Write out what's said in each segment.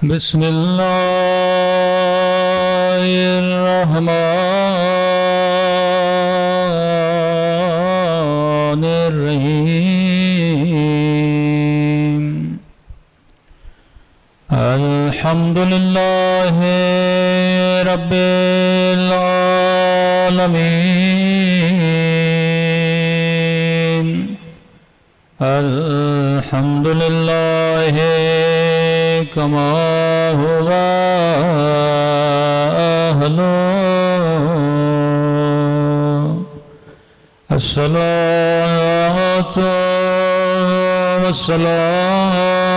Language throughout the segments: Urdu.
بسم الله الرحمن الرحيم الحمد لله رب العالمين الحمد لله كما هو أهله الصلاة والسلام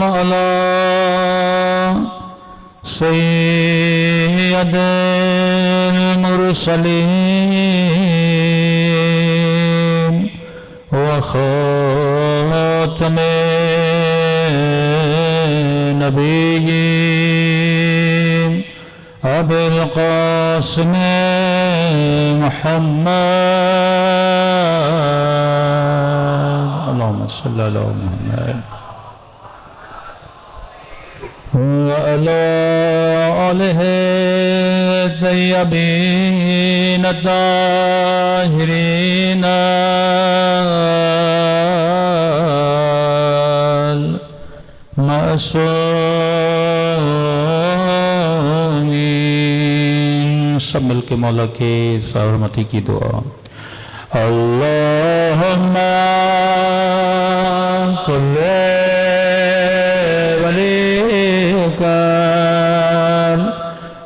على سيد المرسلين وخاتم النبيين أبي القاسم محمد اللهم صل على محمد وعلى آله الطيبين الطاهرين المعصومين سب مل کے مولا کے سلامتی کی دعا اللہم کل ولیک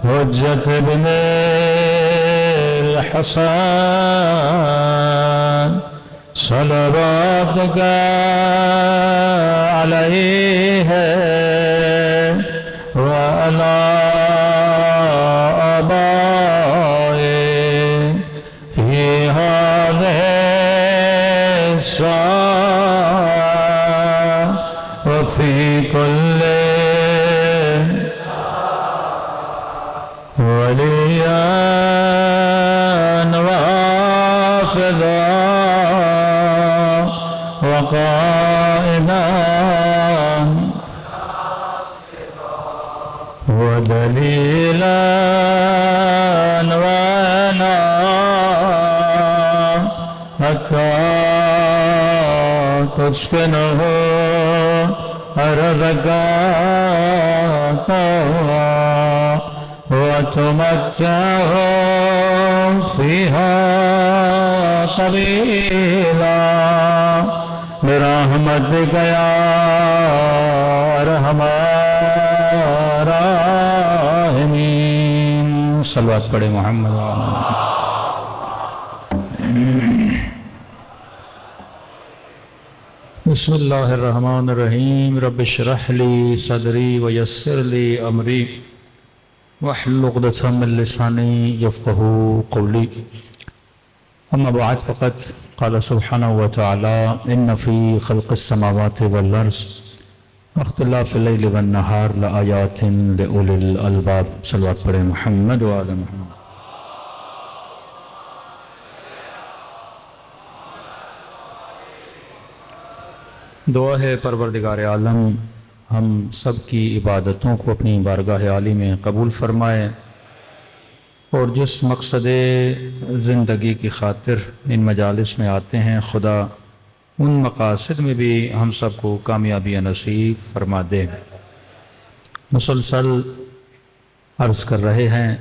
حجت بن الحسن صلواتک علیہ وعلی آبائه فی هذه الساعة وفي كل وليا وحافظا وقائدا ودليلا حتى تسكنه أرضك وتمتعه فيها طويلا برحمتك يا أرحم الراحمين صلوات پڑھے محمد بسم اللہ الرحمن الرحیم رب اشرح لی صدری ویسر لی امری واحلل عقدۃ من لسانی یفقہوا قولی اما بعد فقط قال سبحانہ وتعالی ان فی خلق السماوات والارض واختلاف اللیل والنہار لآیات لأولی الالباب صلوات پڑھے محمد وآل محمد دعا ہے پروردگار عالم ہم سب کی عبادتوں کو اپنی بارگاہ عالی میں قبول فرمائے اور جس مقصد زندگی کی خاطر ان مجالس میں آتے ہیں خدا ان مقاصد میں بھی ہم سب کو کامیابی نصیب فرما دے مسلسل عرض کر رہے ہیں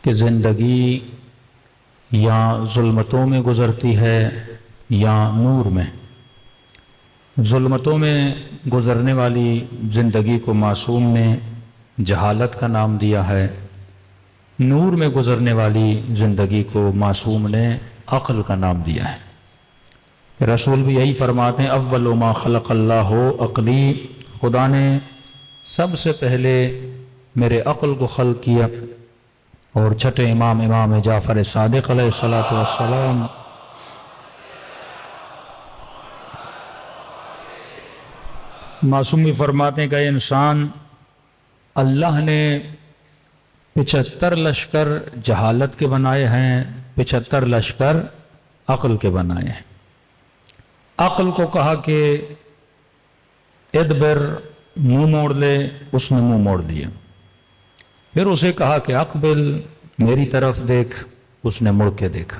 کہ زندگی یا ظلمتوں میں گزرتی ہے یا نور میں ظلمتوں میں گزرنے والی زندگی کو معصوم نے جہالت کا نام دیا ہے نور میں گزرنے والی زندگی کو معصوم نے عقل کا نام دیا ہے رسول بھی یہی فرماتے ہیں اول ما خلق اللہ عقلی خدا نے سب سے پہلے میرے عقل کو خلق کیا اور چھٹے امام جعفر صادق علیہ السلام معصومی فرماتے ہیں کہ انسان اللہ نے 75 لشکر جہالت کے بنائے ہیں 75 لشکر عقل کے بنائے ہیں عقل کو کہا کہ ادبر منہ موڑ لے، اس نے منہ موڑ لیا۔ پھر اسے کہا کہ اقبل میری طرف دیکھ، اس نے مڑ کے دیکھا،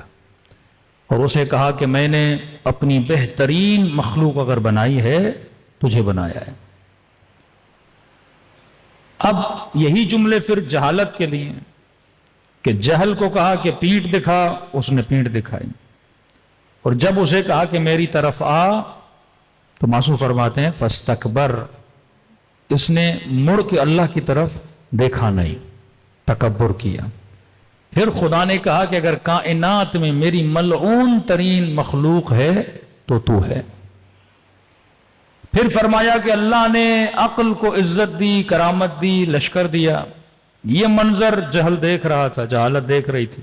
اور اسے کہا کہ میں نے اپنی بہترین مخلوق اگر بنائی ہے تجھے بنایا ہے۔ اب یہی جملے پھر جہالت کے لیے ہیں کہ جہل کو کہا کہ پیٹھ دکھا، اس نے پیٹھ دکھائی، اور جب اسے کہا کہ میری طرف آ تو معصوم فرماتے ہیں فاستکبر، اس نے مڑ کے اللہ کی طرف دیکھا نہیں، تکبر کیا۔ پھر خدا نے کہا کہ اگر کائنات میں میری ملعون ترین مخلوق ہے تو ہے۔ پھر فرمایا کہ اللہ نے عقل کو عزت دی، کرامت دی، لشکر دیا۔ یہ منظر جہل دیکھ رہا تھا، جہالت دیکھ رہی تھی،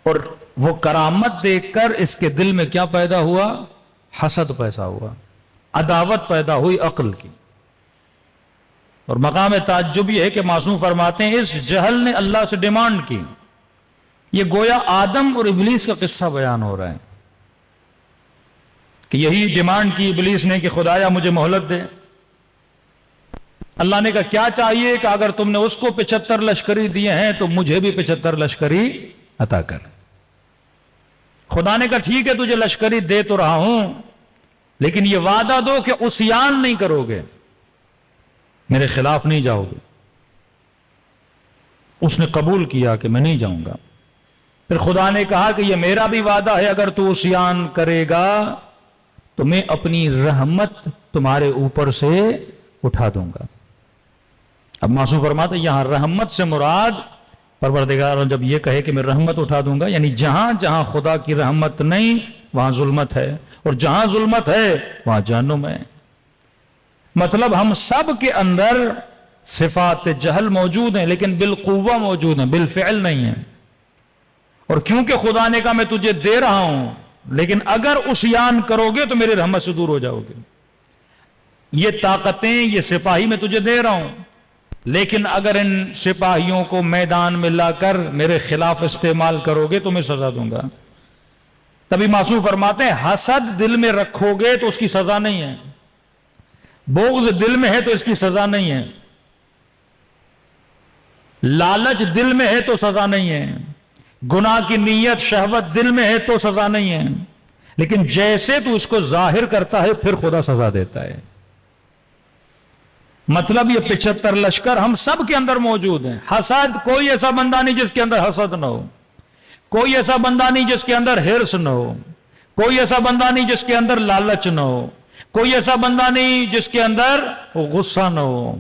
اور وہ کرامت دیکھ کر اس کے دل میں کیا پیدا ہوا؟ حسد پیدا ہوا، عداوت پیدا ہوئی عقل کی۔ اور مقام تعجب یہ ہے کہ معصوم فرماتے ہیں اس جہل نے اللہ سے ڈیمانڈ کی۔ یہ گویا آدم اور ابلیس کا قصہ بیان ہو رہا ہے کہ یہی ڈیمانڈ کی ابلیس نے کہ خدایا مجھے مہلت دے۔ اللہ نے کہا کیا چاہیے؟ کہ اگر تم نے اس کو 75 لشکری دیے ہیں تو مجھے بھی 75 لشکری عطا کر۔ خدا نے کہا ٹھیک ہے تجھے لشکری دے تو رہا ہوں، لیکن یہ وعدہ دو کہ عصیان نہیں کرو گے، میرے خلاف نہیں جاؤ گے۔ اس نے قبول کیا کہ میں نہیں جاؤں گا۔ پھر خدا نے کہا کہ یہ میرا بھی وعدہ ہے، اگر تو عصیان کرے گا تو میں اپنی رحمت تمہارے اوپر سے اٹھا دوں گا۔ اب معصوم فرماتے یہاں رحمت سے مراد پروردگار جب یہ کہے کہ میں رحمت اٹھا دوں گا، یعنی جہاں جہاں خدا کی رحمت نہیں وہاں ظلمت ہے، اور جہاں ظلمت ہے وہاں جہنم ہے۔ مطلب ہم سب کے اندر صفات جہل موجود ہیں، لیکن بالقوہ موجود ہیں، بالفعل نہیں ہیں۔ اور کیونکہ خدا نے کہا میں تجھے دے رہا ہوں، لیکن اگر عصیان کرو گے تو میری رحمت سے دور ہو جاؤ گے۔ یہ طاقتیں، یہ سپاہی میں تجھے دے رہا ہوں، لیکن اگر ان سپاہیوں کو میدان میں لا کر میرے خلاف استعمال کرو گے تو میں سزا دوں گا۔ تبھی معصوم فرماتے ہیں حسد دل میں رکھو گے تو اس کی سزا نہیں ہے، بغض دل میں ہے تو اس کی سزا نہیں ہے، لالچ دل میں ہے تو سزا نہیں ہے، گناہ کی نیت شہوت دل میں ہے تو سزا نہیں ہے، لیکن جیسے تو اس کو ظاہر کرتا ہے پھر خدا سزا دیتا ہے۔ مطلب یہ 75 لشکر ہم سب کے اندر موجود ہیں۔ حسد، کوئی ایسا بندہ نہیں جس کے اندر حسد نہ ہو، کوئی ایسا بندہ نہیں جس کے اندر ہرس نہ ہو، کوئی ایسا بندہ نہیں جس کے اندر لالچ نہ ہو، کوئی ایسا بندہ نہیں جس کے اندر غصہ نہ ہو۔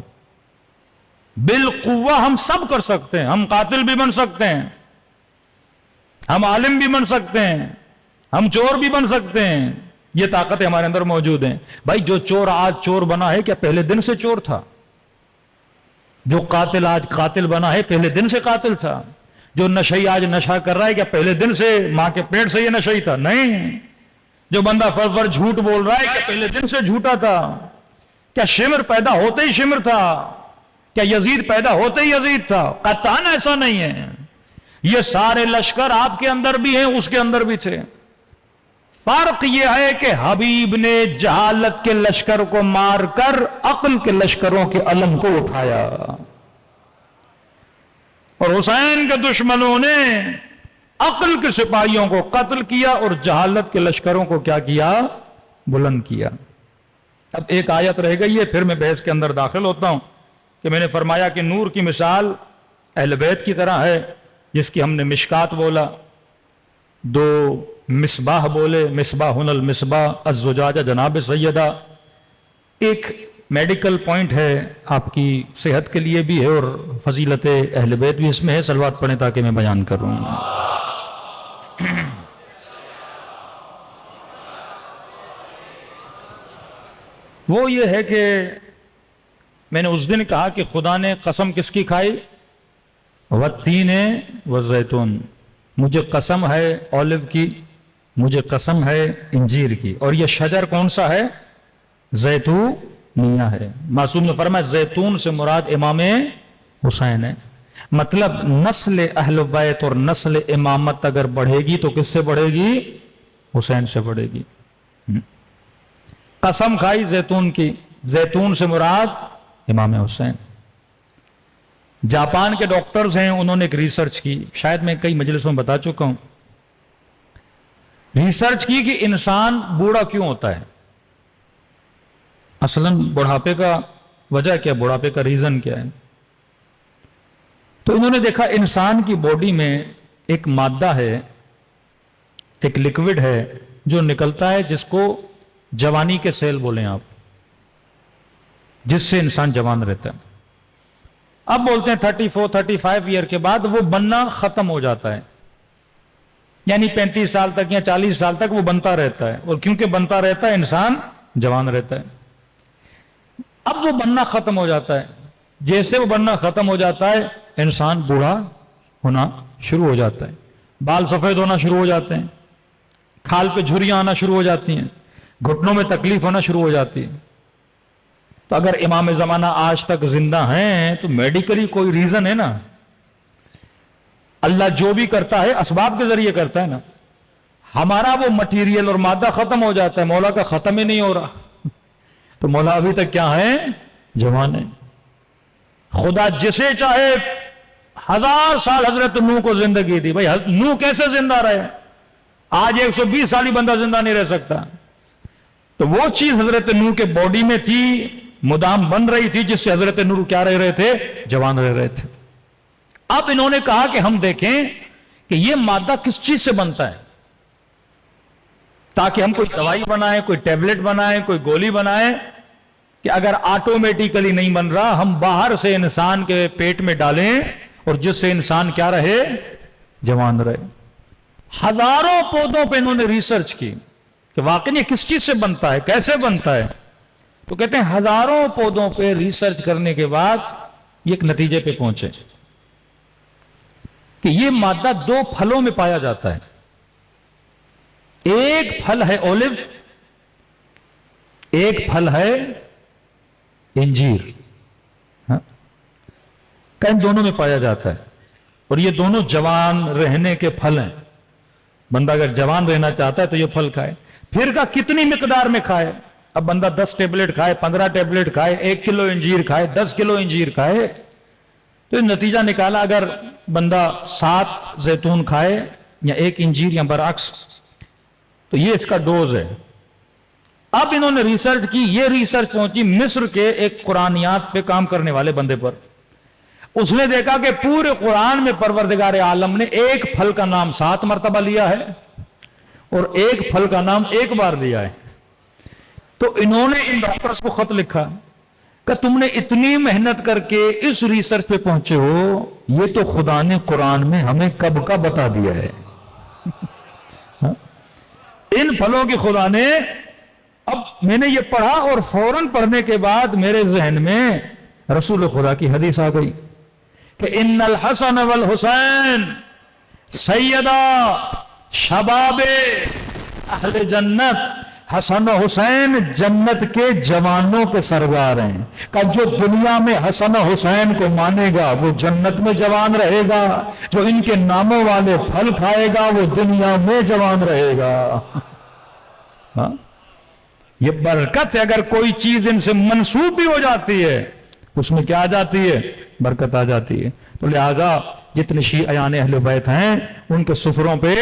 بالقوہ ہم سب کر سکتے ہیں، ہم قاتل بھی بن سکتے ہیں، ہم عالم بھی بن سکتے ہیں، ہم چور بھی بن سکتے ہیں، یہ طاقتیں ہمارے اندر موجود ہیں۔ بھائی جو چور آج چور بنا ہے کیا پہلے دن سے چور تھا؟ جو قاتل آج قاتل بنا ہے پہلے دن سے قاتل تھا؟ جو نشئی آج نشہ کر رہا ہے کیا پہلے دن سے ماں کے پیٹ سے یہ نشئی تھا؟ نہیں۔ جو بندہ فر جھوٹ بول رہا ہے کیا پہلے دن سے جھوٹا تھا؟ کیا شمر پیدا ہوتے ہی شمر تھا؟ کیا یزید پیدا ہوتے ہی یزید تھا؟ قطعاً ایسا نہیں ہے۔ یہ سارے لشکر آپ کے اندر بھی ہیں، اس کے اندر بھی تھے۔ فرق یہ ہے کہ حبیب نے جہالت کے لشکر کو مار کر عقل کے لشکروں کے علم کو اٹھایا، اور حسین کے دشمنوں نے عقل کے سپاہیوں کو قتل کیا اور جہالت کے لشکروں کو کیا کیا؟ بلند کیا۔ اب ایک آیت رہ گئی ہے، پھر میں بحث کے اندر داخل ہوتا ہوں کہ میں نے فرمایا کہ نور کی مثال اہل بیت کی طرح ہے، جس کی ہم نے مشکات بولا، دو مصباح بولے، مصباحن المصباح الزجاجہ جناب سیدہ۔ ایک میڈیکل پوائنٹ ہے، آپ کی صحت کے لیے بھی ہے اور فضیلت اہل بیت بھی اس میں ہے، صلوات پڑھیں تاکہ میں بیان کروں۔ وہ یہ ہے کہ میں نے اس دن کہا کہ خدا نے قسم کس کی کھائی؟ والتین والزیتون، مجھے قسم ہے اولیو کی، مجھے قسم ہے انجیر کی، اور یہ شجر کون سا ہے؟ زیتونیہ ہے۔ معصوم نے فرمایا زیتون سے مراد امام حسین ہے۔ مطلب نسل اہل بیت اور نسل امامت اگر بڑھے گی تو کس سے بڑھے گی؟ حسین سے بڑھے گی۔ قسم کھائی زیتون کی، زیتون سے مراد امام حسین۔ جاپان کے ڈاکٹرز ہیں، انہوں نے ایک ریسرچ کی، شاید میں کئی مجلسوں میں بتا چکا ہوں، ریسرچ کی کہ انسان بوڑھا کیوں ہوتا ہے، اصلاً بڑھاپے کا وجہ کیا، بڑھاپے کا ریزن کیا ہے۔ تو انہوں نے دیکھا انسان کی باڈی میں ایک مادہ ہے، ایک لکوڈ ہے جو نکلتا ہے، جس کو جوانی کے سیل بولیں آپ، جس سے انسان جوان رہتا ہے۔ اب بولتے ہیں 34 35 ایئر کے بعد وہ بننا ختم ہو جاتا ہے، یعنی 35 سال تک یا 40 سال تک وہ بنتا رہتا ہے، اور کیونکہ بنتا رہتا ہے انسان جوان رہتا ہے۔ اب وہ بننا ختم ہو جاتا ہے، جیسے وہ بننا ختم ہو جاتا ہے انسان بوڑھا ہونا شروع ہو جاتا ہے، بال سفید ہونا شروع ہو جاتے ہیں، کھال پہ جھریاں آنا شروع ہو جاتی ہیں، گھٹنوں میں تکلیف ہونا شروع ہو جاتی ہے۔ تو اگر امام زمانہ آج تک زندہ ہیں تو میڈیکلی کوئی ریزن ہے نا، اللہ جو بھی کرتا ہے اسباب کے ذریعے کرتا ہے نا، ہمارا وہ مٹیریل اور مادہ ختم ہو جاتا ہے، مولا کا ختم ہی نہیں ہو رہا، تو مولا ابھی تک کیا ہے، جوان ہے۔ خدا جسے چاہے 1000 سال حضرت نوح کو زندگی دی، بھائی نوح کیسے زندہ رہے، آج 120 سال ہی بندہ زندہ نہیں رہ سکتا، تو وہ چیز حضرت نوح کے باڈی میں تھی، مدام بن رہی تھی، جس سے حضرت نوح کیا رہ رہے تھے، جوان رہ رہے تھے۔ اب انہوں نے کہا کہ ہم دیکھیں کہ یہ مادہ کس چیز سے بنتا ہے، تاکہ ہم کوئی دوائی بنائیں، کوئی ٹیبلٹ بنائیں، کوئی گولی بنائیں، کہ اگر آٹومیٹیکلی نہیں بن رہا، ہم باہر سے انسان کے پیٹ میں ڈالیں اور جس سے انسان کیا رہے، جوان رہے۔ ہزاروں پودوں پہ انہوں نے ریسرچ کی کہ واقعی یہ کس چیز سے بنتا ہے، کیسے بنتا ہے، تو کہتے ہیں ہزاروں پودوں پہ ریسرچ کرنے کے بعد یہ ایک نتیجے پہ پہنچے کہ یہ مادہ 2 پھلوں میں پایا جاتا ہے۔ ایک پھل ہے اولیو، ایک پھل ہے انجیر، ان دونوں میں پایا جاتا ہے، اور یہ دونوں جوان رہنے کے پھل ہیں۔ بندہ اگر جوان رہنا چاہتا ہے تو یہ پھل کھائے۔ پھر کا کتنی مقدار میں کھائے، اب بندہ 10 ٹیبلٹ کھائے، 15 ٹیبلٹ کھائے، 1 کلو انجیر کھائے، 10 کلو انجیر کھائے، تو نتیجہ نکالا اگر بندہ 7 زیتون کھائے یا 1 انجیر یا برعکس، تو یہ اس کا ڈوز ہے۔ اب انہوں نے ریسرچ کی، یہ ریسرچ پہنچی مصر کے ایک قرآنیات پہ کام کرنے والے بندے پر۔ اس نے دیکھا کہ پورے قرآن میں پروردگار عالم نے ایک پھل کا نام 7 مرتبہ لیا ہے اور ایک پھل کا نام 1 بار لیا ہے۔ تو انہوں نے ان ڈاکٹرز کو خط لکھا کہ تم نے اتنی محنت کر کے اس ریسرچ پہ پہنچے ہو، یہ تو خدا نے قرآن میں ہمیں کب کا بتا دیا ہے۔ ان پھلوں کی خدا نے، اب میں نے یہ پڑھا اور فوراً پڑھنے کے بعد میرے ذہن میں رسول خدا کی حدیث آ گئی کہ ان الحسن والحسین سیدہ شباب اہل جنت، حسن و حسین جنت کے جوانوں کے سردار ہیں، کہ جو دنیا میں حسن و حسین کو مانے گا وہ جنت میں جوان رہے گا، جو ان کے ناموں والے پھل کھائے گا وہ دنیا میں جوان رہے گا۔ ہاں، یہ برکت ہے، اگر کوئی چیز ان سے منسوب بھی ہو جاتی ہے اس میں کیا آ جاتی ہے، برکت آ جاتی ہے۔ تو لہذا جتنے شیعیان اہل بیت ہیں ان کے سفروں پہ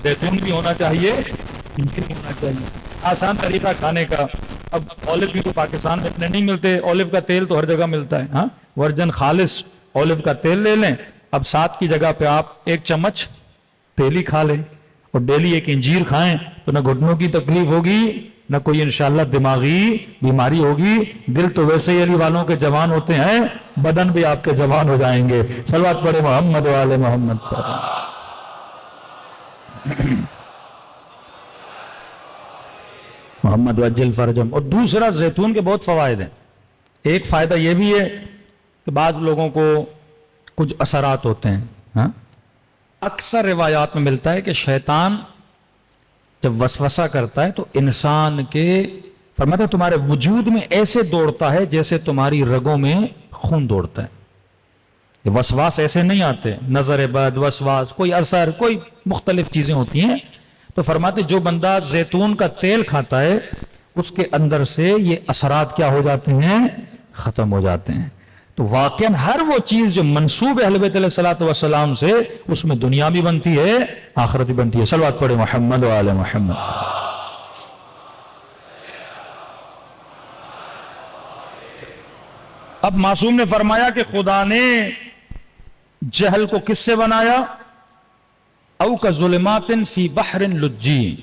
زیتون بھی ہونا چاہیے، انجیر بھی ہونا چاہیے۔ آسان طریقہ کھانے کا، اب اولیو بھی تو پاکستان میں اتنے نہیں ملتے، اولیو کا تیل تو ہر جگہ ملتا ہے، ہاں ورجن خالص اولیو کا تیل لے لیں، اب 7 کی جگہ پہ آپ 1 چمچ تیل ہی کھا لیں، اور ڈیلی 1 انجیر کھائیں تو نہ گھٹنوں کی تکلیف ہوگی، نہ کوئی انشاءاللہ دماغی بیماری ہوگی۔ دل تو ویسے ہی علی والوں کے جوان ہوتے ہیں، بدن بھی آپ کے جوان ہو جائیں گے۔ صلوات پڑھے محمد و آل محمد پر۔ محمد وجل فرجم۔ اور دوسرا، زیتون کے بہت فوائد ہیں۔ ایک فائدہ یہ بھی ہے کہ بعض لوگوں کو کچھ اثرات ہوتے ہیں، ہاں اکثر روایات میں ملتا ہے کہ شیطان جب وسوسہ کرتا ہے تو انسان کے، فرماتا ہے تمہارے وجود میں ایسے دوڑتا ہے جیسے تمہاری رگوں میں خون دوڑتا ہے۔ یہ وسواس ایسے نہیں آتے، نظر بد، وسواس، کوئی اثر، کوئی مختلف چیزیں ہوتی ہیں۔ تو فرماتے جو بندہ زیتون کا تیل کھاتا ہے اس کے اندر سے یہ اثرات کیا ہو جاتے ہیں؟ ختم ہو جاتے ہیں. تو واقعاً ہر وہ چیز جو منسوب اہل بیت علیہ الصلوۃ والسلام سے، اس میں دنیا بھی بنتی ہے، آخرت بھی بنتی ہے. صلوات پڑھے محمد و آل محمد. اب معصوم نے فرمایا کہ خدا نے جہل کو کس سے بنایا؟ او کا ظلمات فی بحر لجی.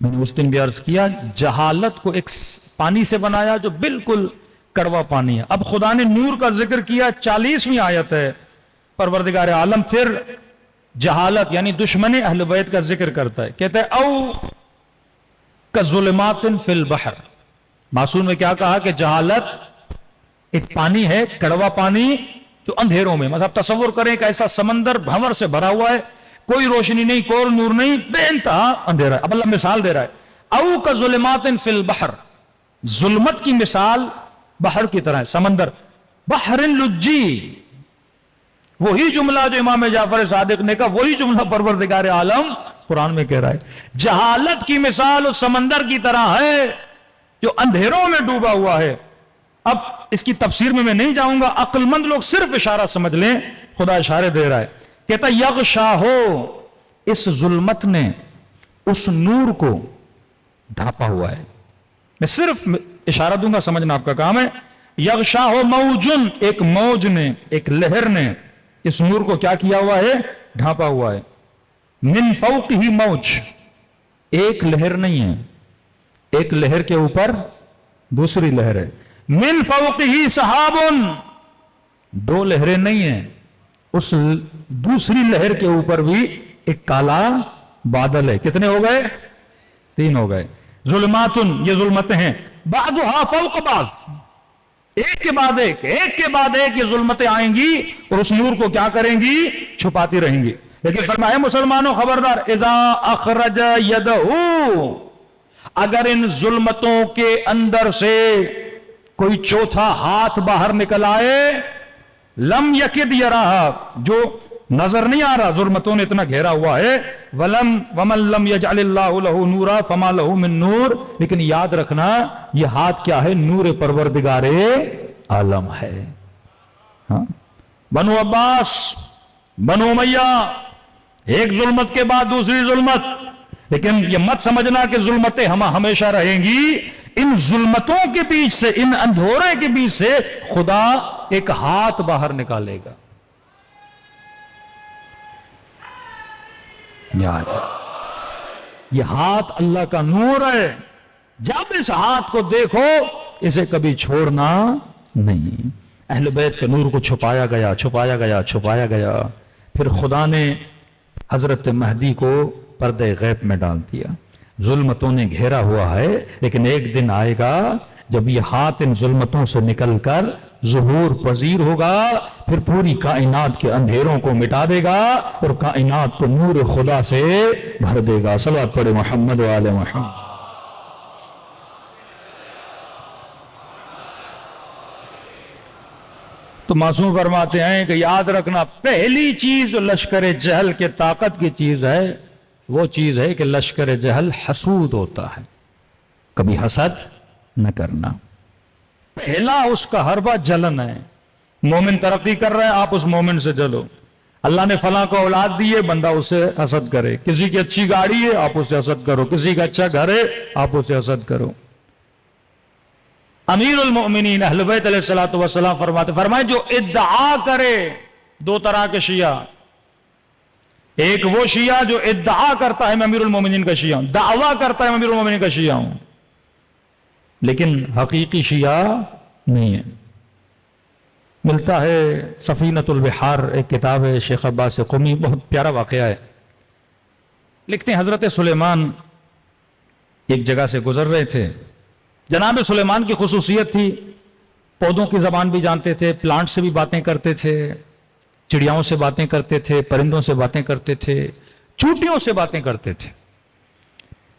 میں نے اس دن بھی عرض کیا، جہالت کو ایک پانی سے بنایا جو بالکل کڑوا پانی ہے. اب خدا نے نور کا ذکر کیا، 40ویں آیت ہے. پروردگار عالم پھر جہالت یعنی دشمن اہل بیت کا ذکر کرتا ہے، کہتا ہے او کا ظلمات فی البحر. معصوم نے کیا کہا کہ جہالت ایک پانی ہے، کڑوا پانی جو اندھیروں میں، مطلب تصور کریں کہ ایسا سمندر بھنور سے بھرا ہوا ہے، کوئی روشنی نہیں، کوئی نور نہیں، بے انتہا اندھیرا ہے. اب اللہ مثال دے رہا ہے، او کا ظلمات فی البحر، ظلمت کی مثال بحر کی طرح ہے، سمندر. بحر لجی، وہی جملہ جو امام جعفر صادق نے کہا، وہی جملہ پروردگار عالم قرآن میں کہہ رہا ہے. جہالت کی مثال اس سمندر کی طرح ہے جو اندھیروں میں ڈوبا ہوا ہے. اب اس کی تفسیر میں نہیں جاؤں گا، عقل مند لوگ صرف اشارہ سمجھ لیں. خدا اشارے دے رہا ہے، کہتا یغشا ہو، اس ظلمت نے اس نور کو ڈھانپا ہوا ہے. میں صرف اشارہ دوں گا، سمجھنا آپ کا کام ہے. یغشا ہو موجن، ایک موج نے، ایک لہر نے اس نور کو کیا کیا ہوا ہے؟ ڈھانپا ہوا ہے. من فوق ہی موج، ایک لہر نہیں ہے، ایک لہر کے اوپر دوسری لہر ہے. من فوق ہی سحاب، دو لہریں نہیں ہیں، اس دوسری لہر کے اوپر بھی ایک کالا بادل ہے. کتنے ہو گئے؟ 3 ہو گئے. ظلمات، یہ ظلمتیں ہیں، بعضها فوق بعض، ایک کے بعد ایک، ایک کے بعد ایک یہ ظلمتیں آئیں گی اور اس نور کو کیا کریں گی؟ چھپاتی رہیں گی. لیکن فرمایا مسلمانوں خبردار، اذا اخرج یدہ، اگر ان ظلمتوں کے اندر سے کوئی چوتھا ہاتھ باہر نکل آئے، لم یکد یراہا، جو نظر نہیں آ رہا، ظلمتوں نے اتنا گھیرا ہوا ہے. ومن لم یجعل اللہ لہ نورا فما لہ من نور، لیکن یاد رکھنا یہ ہاتھ کیا ہے؟ نور پروردگار عالم ہے. بنو عباس، بنو امیہ، ایک ظلمت کے بعد دوسری ظلمت. لیکن یہ مت سمجھنا کہ ظلمتیں ہمیشہ رہیں گی. ان ظلمتوں کے بیچ سے، ان اندھورے کے بیچ سے خدا ایک ہاتھ باہر نکالے گا. یہ ہاتھ اللہ کا نور ہے. جب اس ہاتھ کو دیکھو اسے کبھی چھوڑنا نہیں. اہل بیت کے نور کو چھپایا گیا، چھپایا گیا، چھپایا گیا. پھر خدا نے حضرت مہدی کو پردے غیب میں ڈال دیا. ظلمتوں نے گھیرا ہوا ہے، لیکن ایک دن آئے گا جب یہ ہاتھ ان ظلمتوں سے نکل کر ظہور پذیر ہوگا، پھر پوری کائنات کے اندھیروں کو مٹا دے گا اور کائنات کو نور خدا سے بھر دے گا. صلوات پڑھے محمد و آل محمد. تو معصوم فرماتے ہیں کہ یاد رکھنا، پہلی چیز جو لشکر جہل کے طاقت کی چیز ہے، وہ چیز ہے کہ لشکر جہل حسود ہوتا ہے. کبھی حسد نہ کرنا. پہلا اس کا حربہ جلن ہے. مومن ترقی کر رہا ہے، آپ اس مومن سے جلو. اللہ نے فلاں کو اولاد دی ہے، بندہ اسے حسد کرے. کسی کی اچھی گاڑی ہے، آپ اسے حسد کرو. کسی کا اچھا گھر ہے، آپ اسے حسد کرو. امیر المؤمنین اہل بیت علیہ الصلوۃ والسلام فرمائے جو ادعا کرے، 2 طرح کے شیعہ. ایک وہ شیعہ جو ادعا کرتا ہے میں امیر المومنین کا شیعہ ہوں، دعویٰ کرتا ہے میں امیر المومنین کا شیعہ ہوں، لیکن حقیقی شیعہ نہیں ہے. ملتا ہے سفینۃ البحار، ایک کتاب ہے شیخ عباس قمی، بہت پیارا واقعہ ہے. لکھتے ہیں حضرت سلیمان ایک جگہ سے گزر رہے تھے. جناب سلیمان کی خصوصیت تھی، پودوں کی زبان بھی جانتے تھے، پلانٹ سے بھی باتیں کرتے تھے، چڑیاؤں سے باتیں کرتے تھے، پرندوں سے باتیں کرتے تھے، چوٹیوں سے باتیں کرتے تھے.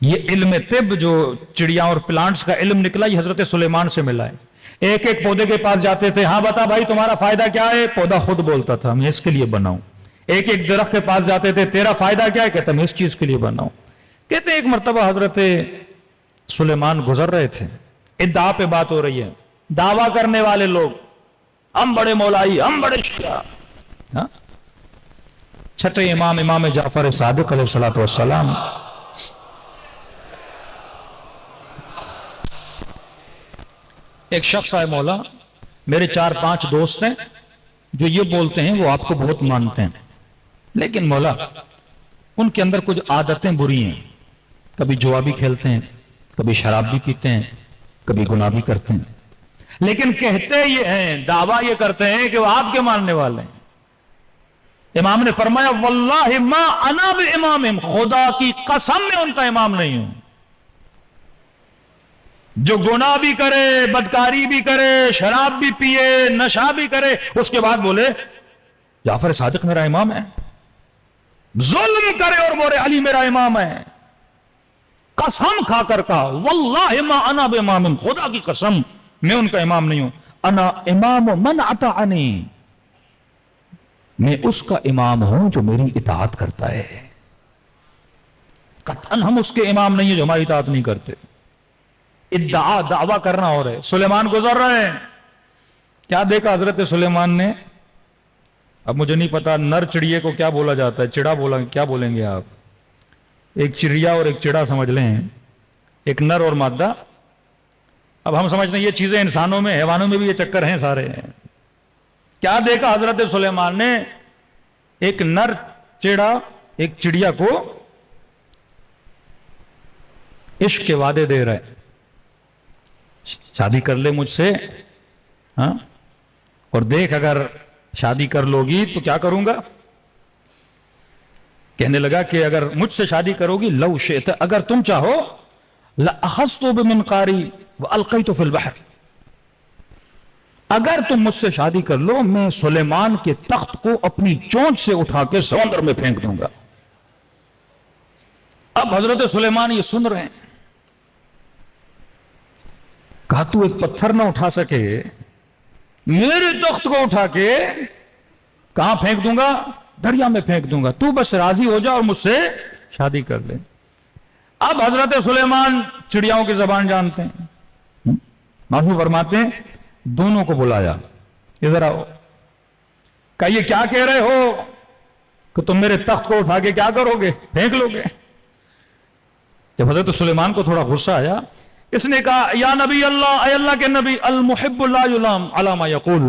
یہ علم طب جو چڑیا اور پلانٹس کا علم نکلا، یہ حضرت سلیمان سے ملا ہے. ایک ایک پودے کے پاس جاتے تھے، ہاں بتا بھائی تمہارا فائدہ کیا ہے؟ پودا خود بولتا تھا میں اس کے لیے بناؤں. ایک ایک درخت کے پاس جاتے تھے، تیرا فائدہ کیا ہے؟ کہتا میں اس چیز کے لیے بناؤں. کہتے ہیں ایک مرتبہ حضرت سلیمان گزر رہے تھے، ادعا پہ بات ہو رہی ہے، دعویٰ کرنے والے لوگ، ہم بڑے مولائی، ہم بڑے شیعہ. ہاں؟ چھٹے امام، امام جعفر صادق علیہ الصلوۃ والسلام، ایک شخص آئے، مولا میرے 4-5 دوست ہیں جو یہ بولتے ہیں وہ آپ کو بہت مانتے ہیں، لیکن مولا ان کے اندر کچھ عادتیں بری ہیں، کبھی جوا بھی کھیلتے ہیں، کبھی شراب بھی پیتے ہیں، کبھی گناہ بھی کرتے ہیں، لیکن کہتے یہ ہیں، دعویٰ یہ کرتے ہیں کہ وہ آپ کے ماننے والے ہیں. امام نے فرمایا واللہ ما انا بامام، خدا کی قسم میں ان کا امام نہیں ہوں. جو گناہ بھی کرے، بدکاری بھی کرے، شراب بھی پیے، نشہ بھی کرے، اس کے بعد بولے جعفر صادق میرا امام ہے، ظلم کرے اور بولے علی میرا امام ہے، قسم کھا کر کہا واللہ ما انا بامام، خدا کی قسم میں ان کا امام نہیں ہوں، انا امام من اطاعنی، میں اس کا امام ہوں جو میری اطاعت کرتا ہے. قطعاً ہم اس کے امام نہیں ہیں جو ہماری اطاعت نہیں کرتے. ادعا، دعویٰ کرنا ہو رہے. سلیمان گزر رہے ہیں، کیا دیکھا حضرت سلیمان نے؟ اب مجھے نہیں پتا نر چڑیے کو کیا بولا جاتا ہے، چڑا بولا، کیا بولیں گے آپ؟ ایک چڑیا اور ایک چڑا سمجھ لیں، ایک نر اور مادہ. اب ہم سمجھتے ہیں یہ چیزیں انسانوں میں، حیوانوں میں بھی یہ چکر ہیں سارے ہیں. کیا دیکھا حضرت سلیمان نے؟ ایک نر چڑا ایک چڑیا کو عشق کے وعدے دے رہا ہے، شادی کر لے مجھ سے، ہاں، اور دیکھ اگر شادی کر لو گی تو کیا کروں گا. کہنے لگا کہ اگر مجھ سے شادی کرو گی، لو شئت، اگر تم چاہو، لأخذت بمنقاری وألقیت فی البحر، اگر تم مجھ سے شادی کر لو میں سلیمان کے تخت کو اپنی چونچ سے اٹھا کے سمندر میں پھینک دوں گا. اب حضرت سلیمان یہ سن رہے ہیں، کہا تو ایک پتھر نہ اٹھا سکے، میرے تخت کو اٹھا کے کہاں پھینک دوں گا؟ دریا میں پھینک دوں گا، تو بس راضی ہو جا اور مجھ سے شادی کر لے. اب حضرت سلیمان چڑیاؤں کی زبان جانتے ہیں، معصوم فرماتے ہیں دونوں کو بلایا، ادھر آؤ. کہا یہ کیا کہہ رہے ہو کہ تم میرے تخت کو اٹھا کے کیا کرو گے؟ پھینک لو گے. جب حضرت سلیمان کو تھوڑا غصہ آیا، اس نے کہا یا نبی اللہ، اے اللہ کے نبی، المحب لا یلام علی ما یقول،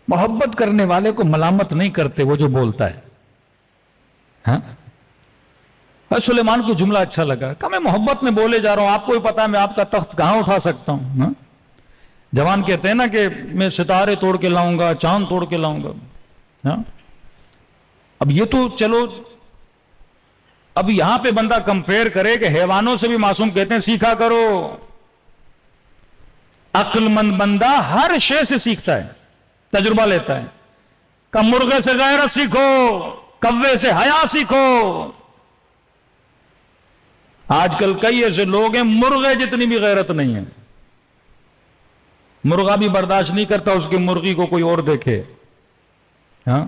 محبت کرنے والے کو ملامت نہیں کرتے وہ جو بولتا ہے. ہاں، سلیمان کو جملہ اچھا لگا، کہا میں محبت میں بولے جا رہا ہوں، آپ کو ہی پتا ہے میں آپ کا تخت کہاں اٹھا سکتا ہوں. ہاں؟ جوان کہتے ہیں نا کہ میں ستارے توڑ کے لاؤں گا، چاند توڑ کے لاؤں گا. ہاں؟ اب یہ تو چلو، اب یہاں پہ بندہ کمپیئر کرے کہ حیوانوں سے بھی معصوم کہتے ہیں سیکھا کرو. عقل مند بندہ ہر شے سے سیکھتا ہے، تجربہ لیتا ہے. کہ مرغے سے غیرت سیکھو، کوے سے حیا سیکھو. آج کل کئی ایسے لوگ ہیں مرغے جتنی بھی غیرت نہیں ہے، مرغا بھی برداشت نہیں کرتا اس کی مرغی کو کوئی اور دیکھے. ہاں،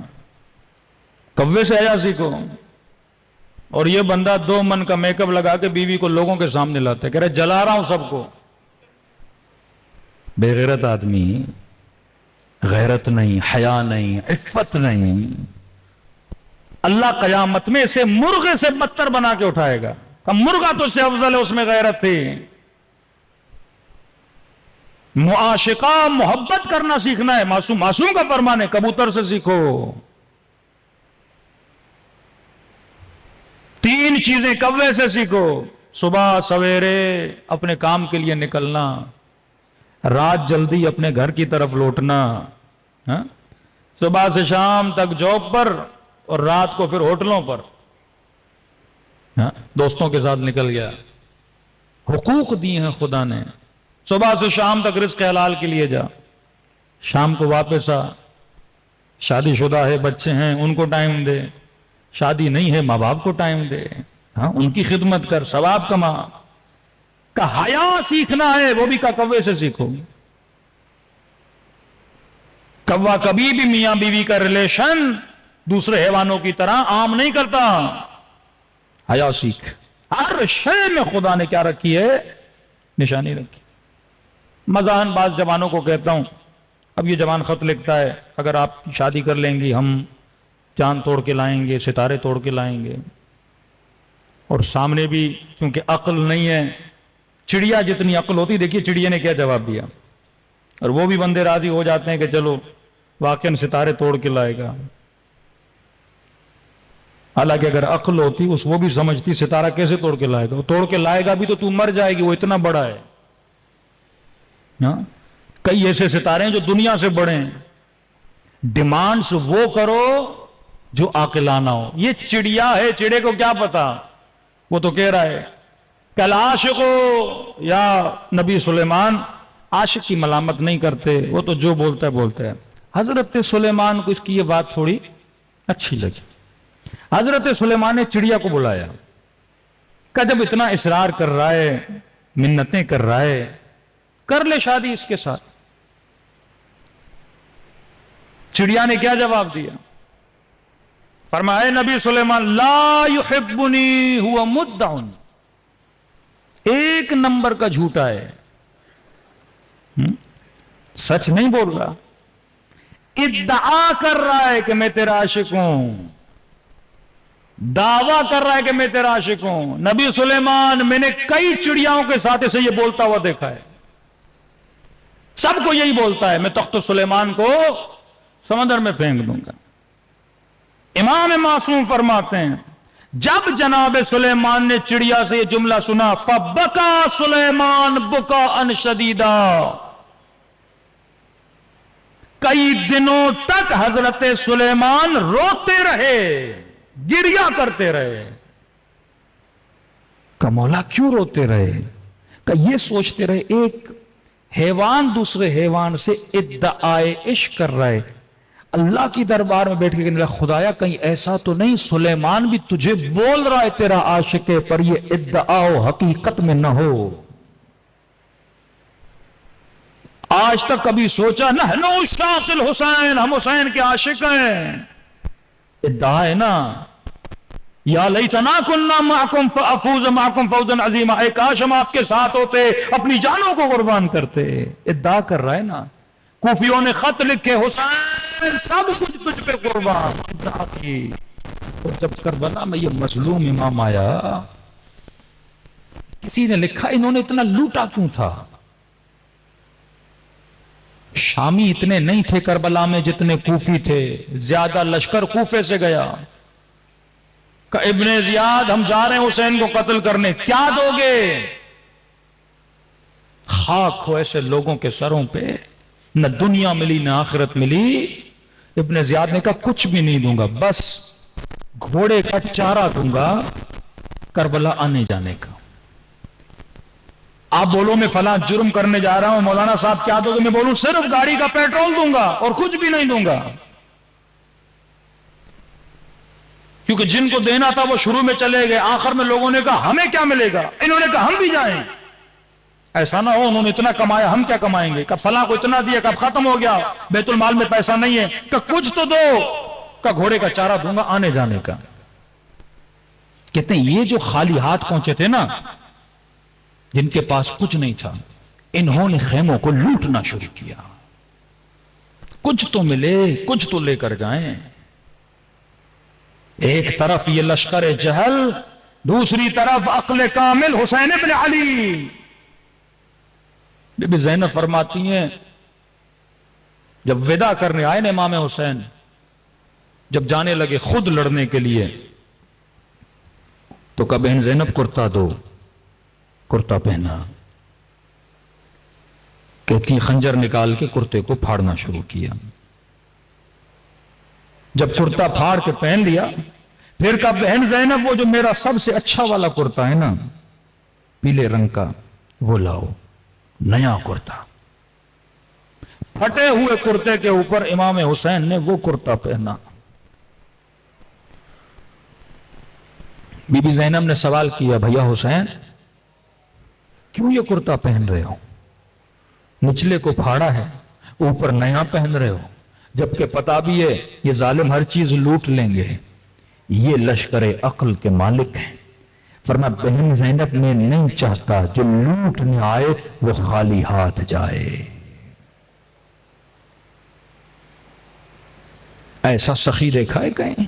کوے سے حیا سیکھو. اور یہ بندہ 2 من کا میک اپ لگا کے بیوی کو لوگوں کے سامنے لاتا ہے، کہہ رہے جلا رہا ہوں سب کو. بے غیرت آدمی، غیرت نہیں، حیا نہیں، عفت نہیں. اللہ قیامت میں اسے مرغے سے بدتر بنا کے اٹھائے گا. کہ مرغا تو اس سے افضل ہے، اس میں غیرت تھی. معاشقہ، محبت کرنا سیکھنا ہے. معصوم کا فرمان ہے کبوتر سے سیکھو. 3 چیزیں کوے سے سیکھو: صبح سویرے اپنے کام کے لیے نکلنا، رات جلدی اپنے گھر کی طرف لوٹنا، صبح سے شام تک جاب پر اور رات کو پھر ہوٹلوں پر، دوستوں کے ساتھ نکل گیا. حقوق دیے ہیں خدا نے. صبح سے شام تک رزق حلال کے لیے جا، شام کو واپس آ. شادی شدہ ہے، بچے ہیں، ان کو ٹائم دے. شادی نہیں ہے، ماں باپ کو ٹائم دے. ان کی خدمت کر، ثواب کما. کا حیا سیکھنا ہے، وہ بھی کا کوے سے سیکھو. کوا کبھی بھی میاں بیوی کا ریلیشن دوسرے حیوانوں کی طرح عام نہیں کرتا. حیا سیکھ. ہر شے میں خدا نے کیا رکھی ہے؟ نشانی رکھی. مزاحن بعض جوانوں کو کہتا ہوں، اب یہ جوان خط لکھتا ہے اگر آپ شادی کر لیں گی ہم چاند توڑ کے لائیں گے، ستارے توڑ کے لائیں گے. اور سامنے بھی کیونکہ عقل نہیں ہے، چڑیا جتنی عقل ہوتی، دیکھیے چڑیا نے کیا جواب دیا، اور وہ بھی بندے راضی ہو جاتے ہیں کہ چلو واقعاً ستارے توڑ کے لائے گا. حالانکہ اگر عقل ہوتی وہ بھی سمجھتی ستارہ کیسے توڑ کے لائے گا، وہ توڑ کے لائے گا بھی تو مر جائے گی، وہ اتنا بڑا ہے. کئی ایسے ستارے ہیں جو دنیا سے بڑے ہیں. ڈیمانڈز وہ کرو جو عاقلانہ ہو. یہ چڑیا ہے، چڑے کو کیا پتا، وہ تو کہہ رہا ہے کل عاشقو یا نبی سلیمان. عاشق کی ملامت نہیں کرتے، وہ تو جو بولتا ہے بولتا ہے. حضرت سلیمان کو اس کی یہ بات تھوڑی اچھی لگی. حضرت سلیمان نے چڑیا کو بلایا، کہ جب اتنا اصرار کر رہا ہے، منتیں کر رہا ہے، کر لے شادی اس کے ساتھ. چڑیا نے کیا جواب دیا؟ فرمایا نبی سلیمان لا یحبنی ہوا مدعن. ایک نمبر کا جھوٹا ہے، سچ نہیں بول رہا، ادعا کر رہا ہے کہ میں تیرا عاشق ہوں، دعویٰ کر رہا ہے کہ میں تیرا عاشق ہوں. نبی سلیمان میں نے کئی چڑیاؤں کے ساتھ اسے یہ بولتا ہوا دیکھا ہے، سب کو یہی بولتا ہے میں تخت سلیمان کو سمندر میں پھینک دوں گا. امام معصوم فرماتے ہیں جب جناب سلیمان نے چڑیا سے یہ جملہ سنا فبکا سلیمان بکاء شدیدا، کئی دنوں تک حضرت سلیمان روتے رہے، گریا کرتے رہے. کہ مولا کیوں روتے رہے؟ کہ یہ سوچتے رہے ایک حیوان دوسرے حیوان سے ادعائے عشق کر رہا ہے، اللہ کی دربار میں بیٹھ کے کہنے لگا خدایا کہیں ایسا تو نہیں سلیمان بھی تجھے بول رہا ہے تیرا عاشق ہے، پر یہ ادعا و حقیقت میں نہ ہو. آج تک کبھی سوچا نحن عشاق الحسین، ہم حسین کے عاشق ہیں، ادعا ہے نا. یا لیتنا کننا معکم فافوز معکم فوزا عظیما، اے کاش ہم آپ کے ساتھ ہوتے، اپنی جانوں کو قربان کرتے. ادعا کر رہا ہے نا. کوفیوں نے خط لکھے حسین سب کچھ تجھ پہ قربان، ادعا کی. اور جب کربلا میں یہ مظلوم امام آیا، کسی نے لکھا انہوں نے اتنا لوٹا کیوں تھا. شامی اتنے نہیں تھے کربلا میں جتنے کوفی تھے، زیادہ لشکر کوفے سے گیا. کہ ابن زیاد ہم جا رہے ہیں حسین کو قتل کرنے، کیا دو گے؟ خاک ہو ایسے لوگوں کے سروں پہ، نہ دنیا ملی نہ آخرت ملی. ابن زیاد نے کہا کچھ بھی نہیں دوں گا، بس گھوڑے کا چارہ دوں گا کربلا آنے جانے کا. آپ بولو میں فلاں جرم کرنے جا رہا ہوں، مولانا صاحب کیا دو گے؟ میں بولوں صرف گاڑی کا پیٹرول دوں گا اور کچھ بھی نہیں دوں گا. کیونکہ جن کو دینا تھا وہ شروع میں چلے گئے، آخر میں لوگوں نے کہا ہمیں کیا ملے گا، انہوں نے کہا ہم بھی جائیں. ایسا نہ ہو انہوں نے اتنا کمایا ہم کیا کمائیں گے، کب فلاں کو اتنا دیا کب ختم ہو گیا، بیت المال میں پیسہ نہیں ہے، کہ کچھ تو دو، کہ گھوڑے کا چارہ دوں گا آنے جانے کا. کہتے ہیں یہ جو خالی ہاتھ پہنچے تھے نا، جن کے پاس کچھ نہیں تھا، انہوں نے خیموں کو لوٹنا شروع کیا. کچھ تو ملے، کچھ تو لے کر جائیں. ایک طرف یہ لشکر جہل، دوسری طرف عقل کامل حسین بن علی. بی بی زینب فرماتی ہیں جب وداع کرنے آئے نا امام حسین، جب جانے لگے خود لڑنے کے لیے، تو کہا بہن زینب کرتا دو، کرتا پہنا. کہتی خنجر نکال کے کرتے کو پھاڑنا شروع کیا. جب کرتا پھاڑ کے پہن لیا، پھر کہا بہن زینب وہ جو میرا سب سے اچھا والا کرتا ہے نا پیلے رنگ کا، وہ لاؤ، نیا کرتا. پھٹے ہوئے کرتے کے اوپر امام حسین نے وہ کرتا پہنا. بی بی زینب نے سوال کیا بھیا حسین کیوں یہ کرتا پہن رہے ہو؟ نچلے کو پھاڑا ہے، اوپر نیا پہن رہے ہو، جبکہ پتا بھی ہے یہ ظالم ہر چیز لوٹ لیں گے. یہ لشکر عقل کے مالک ہیں، فرمایا بہن زینب میں نہیں چاہتا جو لوٹنے آئے وہ خالی ہاتھ جائے. ایسا سخی دیکھا ہے کہیں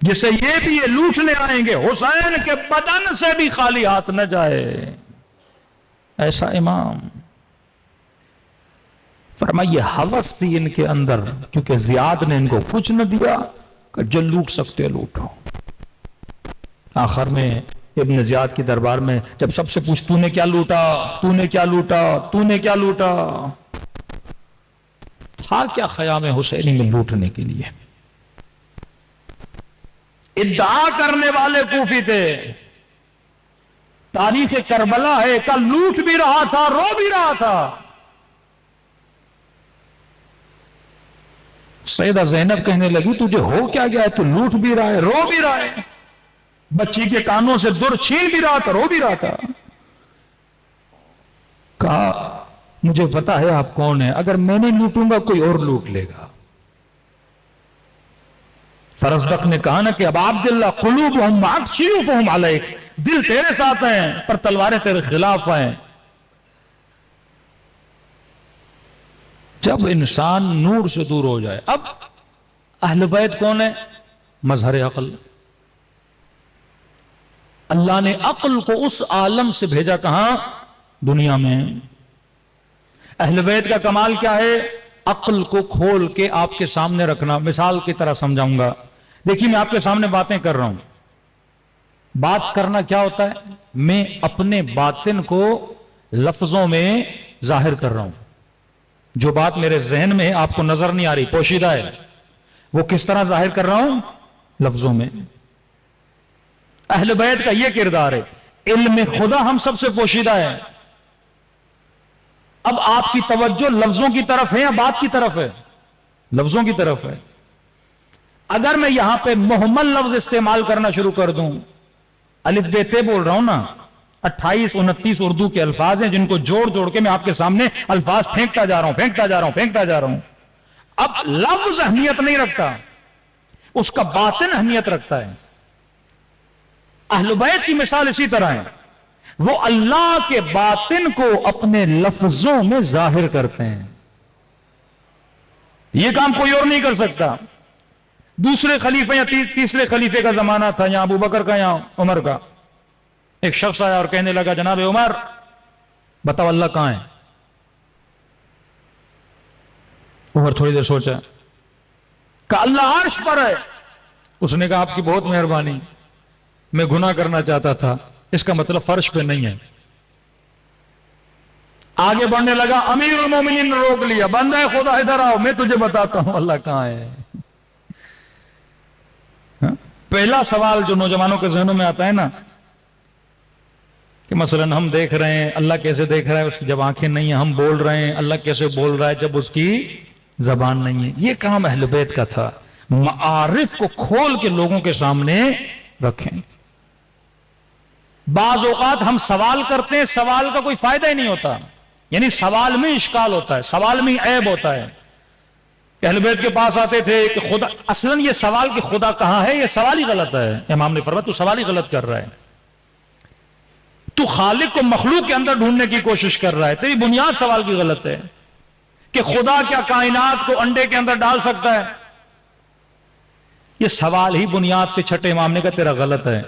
جسے یہ بھی یہ لوٹنے آئیں گے حسین کے بدن سے بھی خالی ہاتھ نہ جائے؟ ایسا امام. فرمایا یہ حوث تھی ان کے اندر، کیونکہ زیاد نے ان کو کچھ نہ دیا کہ جو لوٹ سکتے لوٹو. آخر میں ابن زیاد کی دربار میں جب سب سے پوچھ تو نے کیا لوٹا، تو نے کیا لوٹا، تو نے کیا لوٹا، تھا کیا خیام حسینی میں لوٹنے کے لیے؟ ادعا کرنے والے کوفی تھے. تاریخ کربلا ہے کہ لوٹ بھی رہا تھا، رو بھی رہا تھا. سیدہ زینب کہنے لگی تجھے ہو کیا گیا ہے؟ تو لوٹ بھی رہا ہے، رو بھی رہا ہے. بچی کے کانوں سے در چھین بھی رہا تھا، رو بھی رہا تھا. کہا مجھے پتا ہے آپ کون ہیں، اگر میں نہیں لوٹوں گا کوئی اور لوٹ لے گا. فرزدق نے کہا نا کہ اب عبداللہ قلوبہم معک سیوفہم علیک، دل تیرے ساتھ ہیں پر تلواریں تیرے خلاف ہیں. جب انسان نور سے دور ہو جائے. اب اہل بیت کون ہے؟ مظہر عقل. اللہ نے عقل کو اس عالم سے بھیجا کہاں؟ دنیا میں. اہل بیت کا کمال کیا ہے؟ عقل کو کھول کے آپ کے سامنے رکھنا. مثال کی طرح سمجھاؤں گا. دیکھیے میں آپ کے سامنے باتیں کر رہا ہوں. بات کرنا کیا ہوتا ہے؟ میں اپنے باطن کو لفظوں میں ظاہر کر رہا ہوں. جو بات میرے ذہن میں آپ کو نظر نہیں آ رہی، پوشیدہ ہے، وہ کس طرح ظاہر کر رہا ہوں؟ لفظوں میں. اہل بیت کا یہ کردار ہے. علم خدا ہم سب سے پوشیدہ ہے. اب آپ کی توجہ لفظوں کی طرف ہے یا بات کی طرف ہے؟ لفظوں کی طرف ہے. اگر میں یہاں پہ محمل لفظ استعمال کرنا شروع کر دوں، الف بے تے بول رہا ہوں نا، 28 29 اردو کے الفاظ ہیں جن کو جوڑ جوڑ کے میں آپ کے سامنے الفاظ پھینکتا جا رہا ہوں. اب لفظ اہمیت نہیں رکھتا، اس کا باطن اہمیت رکھتا ہے. اہل بیت کی مثال اسی طرح ہے. وہ اللہ کے باطن کو اپنے لفظوں میں ظاہر کرتے ہیں. یہ کام کوئی اور نہیں کر سکتا. دوسرے خلیفے یا تیسرے خلیفے کا زمانہ تھا، یا ابو بکر کا یا عمر کا. ایک شخص آیا اور کہنے لگا جناب عمر بتاؤ اللہ کہاں ہے؟ عمر تھوڑی دیر سوچا، کہا اللہ عرش پر ہے. اس نے کہا آپ کی بہت مہربانی، میں گناہ کرنا چاہتا تھا، اس کا مطلب فرش پہ نہیں ہے. آگے بڑھنے لگا، امیر المومنین نے روک لیا، بندہ خدا ادھر آؤ میں تجھے بتاتا ہوں اللہ کہاں ہے. پہلا سوال جو نوجوانوں کے ذہنوں میں آتا ہے نا کہ مثلا ہم دیکھ رہے ہیں اللہ کیسے دیکھ رہا ہے، اس کی جب آنکھیں نہیں ہیں. ہم بول رہے ہیں اللہ کیسے بول رہا ہے جب اس کی زبان نہیں ہے. یہ کام اہل بیت کا تھا، معارف کو کھول کے لوگوں کے سامنے رکھیں. بعض اوقات ہم سوال کرتے ہیں، سوال کا کوئی فائدہ ہی نہیں ہوتا، یعنی سوال میں اشکال ہوتا ہے، سوال میں عیب ہوتا ہے. اہل بیت کے پاس آتے تھے کہ خدا، اصلاً یہ سوال کہ خدا کہاں ہے یہ سوال ہی غلط ہے. امام نے فرمایا تو سوال ہی غلط کر رہا ہے، تو خالق کو مخلوق کے اندر ڈھونڈنے کی کوشش کر رہا ہے. تیری بنیاد سوال کی غلط ہے کہ خدا کیا کائنات کو انڈے کے اندر ڈال سکتا ہے. یہ سوال ہی بنیاد سے چھٹے امام نے کہا تیرا غلط ہے.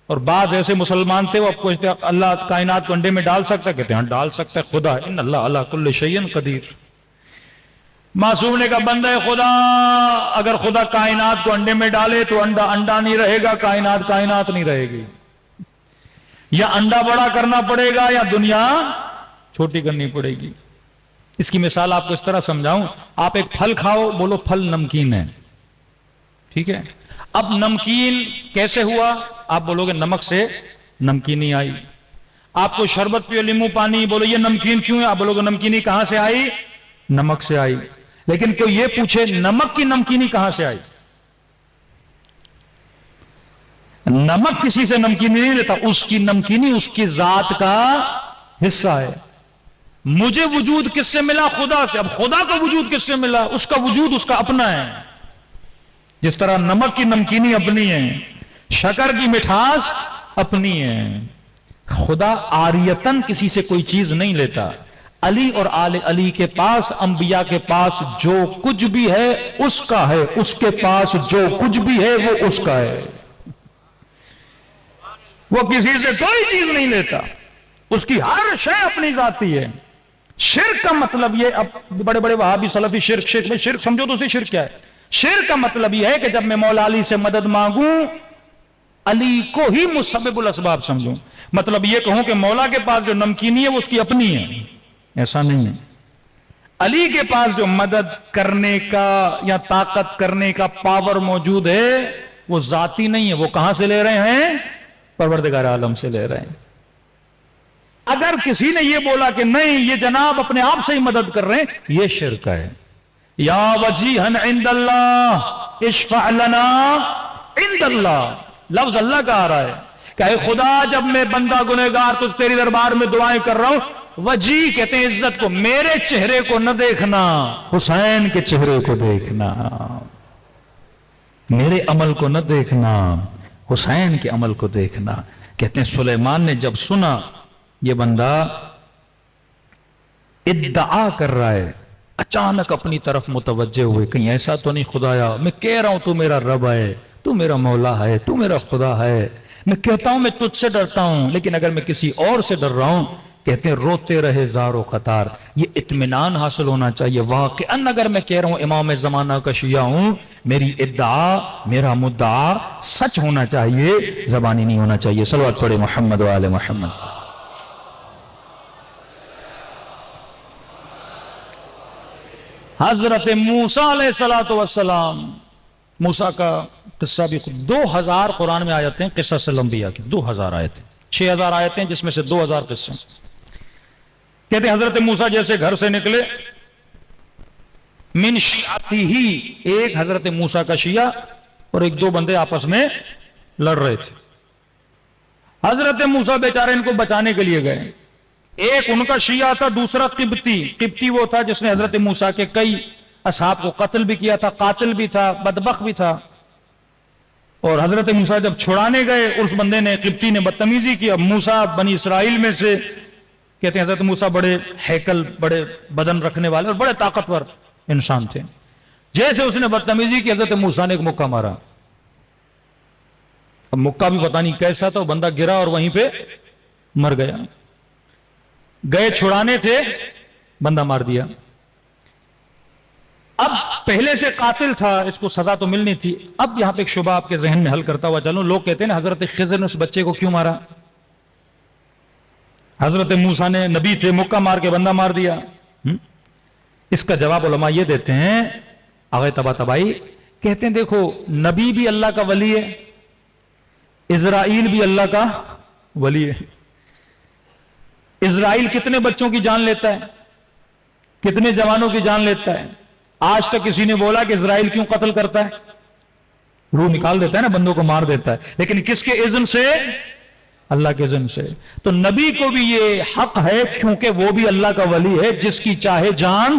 اور بعض ایسے مسلمان تھے وہ پوچھتے اللہ کائنات کو انڈے میں ڈال سکتا ہے؟ کہتے ہیں ڈال سکتا ہے، خدا ہے، ان اللہ علی کل شیء قدیر. معصوم نے کہا بندہ خدا اگر خدا کائنات کو انڈے میں ڈالے تو انڈا انڈا نہیں رہے گا، کائنات کائنات نہیں رہے گی. یا انڈا بڑا کرنا پڑے گا یا دنیا چھوٹی کرنی پڑے گی. اس کی مثال آپ کو اس طرح سمجھاؤں، آپ ایک پھل کھاؤ، بولو پھل نمکین ہے، ٹھیک ہے. اب نمکین کیسے ہوا؟ آپ بولو گے نمک سے نمکینی آئی. آپ کو شربت پیو، لیمو پانی، بولو یہ نمکین کیوں ہے؟ آپ بولو گے نمکینی کہاں سے آئی؟ نمک سے آئی. لیکن کوئی یہ پوچھے نمک کی نمکینی کہاں سے آئی؟ نمک کسی سے نمکینی نہیں لیتا، اس کی نمکینی اس کی ذات کا حصہ ہے. مجھے وجود کس سے ملا؟ خدا سے. اب خدا کا وجود کس سے ملا؟ اس کا وجود اس کا اپنا ہے. جس طرح نمک کی نمکینی اپنی ہے، شکر کی مٹھاس اپنی ہے. خدا عاریتن کسی سے کوئی چیز نہیں لیتا. علی اور آل علی کے پاس، انبیاء کے پاس جو کچھ بھی ہے اس کا ہے، اس کے پاس جو کچھ بھی ہے وہ اس کا ہے. وہ کسی سے کوئی چیز نہیں لیتا، اس کی ہر شے اپنی ذاتی ہے. شرک کا مطلب یہ، اب بڑے بڑے وہابی سلفی شرک سمجھو تو اسے شرک کیا ہے؟ شرک کا مطلب یہ ہے کہ جب میں مولا علی سے مدد مانگوں علی کو ہی مسبب الاسباب سمجھوں. مطلب یہ کہوں کہ مولا کے پاس جو نمکینی ہے وہ اس کی اپنی ہے، ایسا نہیں ہے. علی کے پاس جو مدد کرنے کا یا طاقت کرنے کا پاور موجود ہے وہ ذاتی نہیں ہے. وہ کہاں سے لے رہے ہیں؟ پروردگار عالم سے لے رہے ہیں. اگر کسی نے یہ بولا کہ نہیں یہ جناب اپنے آپ سے ہی مدد کر رہے ہیں، یہ شرک ہے. یا وجیہن عند اللہ اشفع لنا عند اللہ، لفظ اللہ کا آ رہا ہے کہ اے خدا جب میں بندہ گنہگار تو تیری دربار میں دعائیں کر رہا ہوں، وجی کہتے ہیں عزت کو، میرے چہرے کو نہ دیکھنا، حسین کے چہرے کو دیکھنا، میرے عمل کو نہ دیکھنا، حسین کے عمل کو دیکھنا. کہتے ہیں سلیمان نے جب سنا یہ بندہ ادعا کر رہا ہے، اچانک اپنی طرف متوجہ ہوئے، کہیں ایسا تو نہیں خدایا، میں کہہ رہا ہوں تو میرا رب ہے، تو میرا مولا ہے، تو میرا خدا ہے، میں کہتا ہوں میں تجھ سے ڈرتا ہوں، لیکن اگر میں کسی اور سے ڈر رہا ہوں، کہتے ہیں روتے رہے زار و قطار. یہ اطمینان حاصل ہونا چاہیے. واقعاً اگر میں کہہ رہا ہوں امام زمانہ کا شیعہ ہوں، میری ادعا، میرا مدعا سچ ہونا چاہیے، زبانی نہیں ہونا چاہیے. صلوات پڑھے محمد و آل محمد. حضرت موسیٰ علیہ السلام، موسیٰ کا قصہ بھی 2000 قرآن میں آیتیں قصص الانبیاء کی، 2000 آیتیں، 6000 آیتیں جس میں سے 2000 قصے. کہتے ہیں حضرت موسیٰ جیسے گھر سے نکلے، من شیعتی ہی، ایک حضرت موسیٰ کا شیعہ اور ایک دو بندے آپس میں لڑ رہے تھے. حضرت موسیٰ بیچارے ان کو بچانے کے لیے گئے. ایک ان کا شیعہ تھا، دوسرا قبطی وہ تھا جس نے حضرت موسیٰ کے کئی اصحاب کو قتل بھی کیا تھا، قاتل بھی تھا، بدبخت بھی تھا. اور حضرت موسیٰ جب چھڑانے گئے، اس بندے نے، قبطی نے بدتمیزی کی. اب موسیٰ بنی اسرائیل میں سے، کہتے ہیں حضرت موسیٰ بڑے ہیکل، بڑے بدن رکھنے والے اور بڑے طاقتور انسان تھے. جیسے اس نے بدتمیزی کی، حضرت موسیٰ نے ایک مکہ مارا. اب مکہ بھی پتہ نہیں کیسا تھا، وہ بندہ گرا اور وہیں پہ مر گیا. گئے چھڑانے تھے، بندہ مار دیا. اب پہلے سے قاتل تھا، اس کو سزا تو ملنی تھی. اب یہاں پہ ایک شبہ آپ کے ذہن میں حل کرتا ہوا چلوں. لوگ کہتے ہیں نا حضرت خضر نے اس بچے کو کیوں مارا؟ حضرت موسیٰ نے نبی تھے، مکہ مار کے بندہ مار دیا. اس کا جواب علماء یہ دیتے ہیں، آغا طباطبائی کہتے ہیں دیکھو نبی بھی اللہ کا ولی ہے، اسرائیل بھی اللہ کا ولی ہے. اسرائیل کتنے بچوں کی جان لیتا ہے، کتنے جوانوں کی جان لیتا ہے. آج تک کسی نے بولا کہ اسرائیل کیوں قتل کرتا ہے؟ روح نکال دیتا ہے نا، بندوں کو مار دیتا ہے، لیکن کس کے اذن سے؟ اللہ کے اذن سے. تو نبی کو بھی یہ حق ہے کیونکہ وہ بھی اللہ کا ولی ہے، جس کی چاہے جان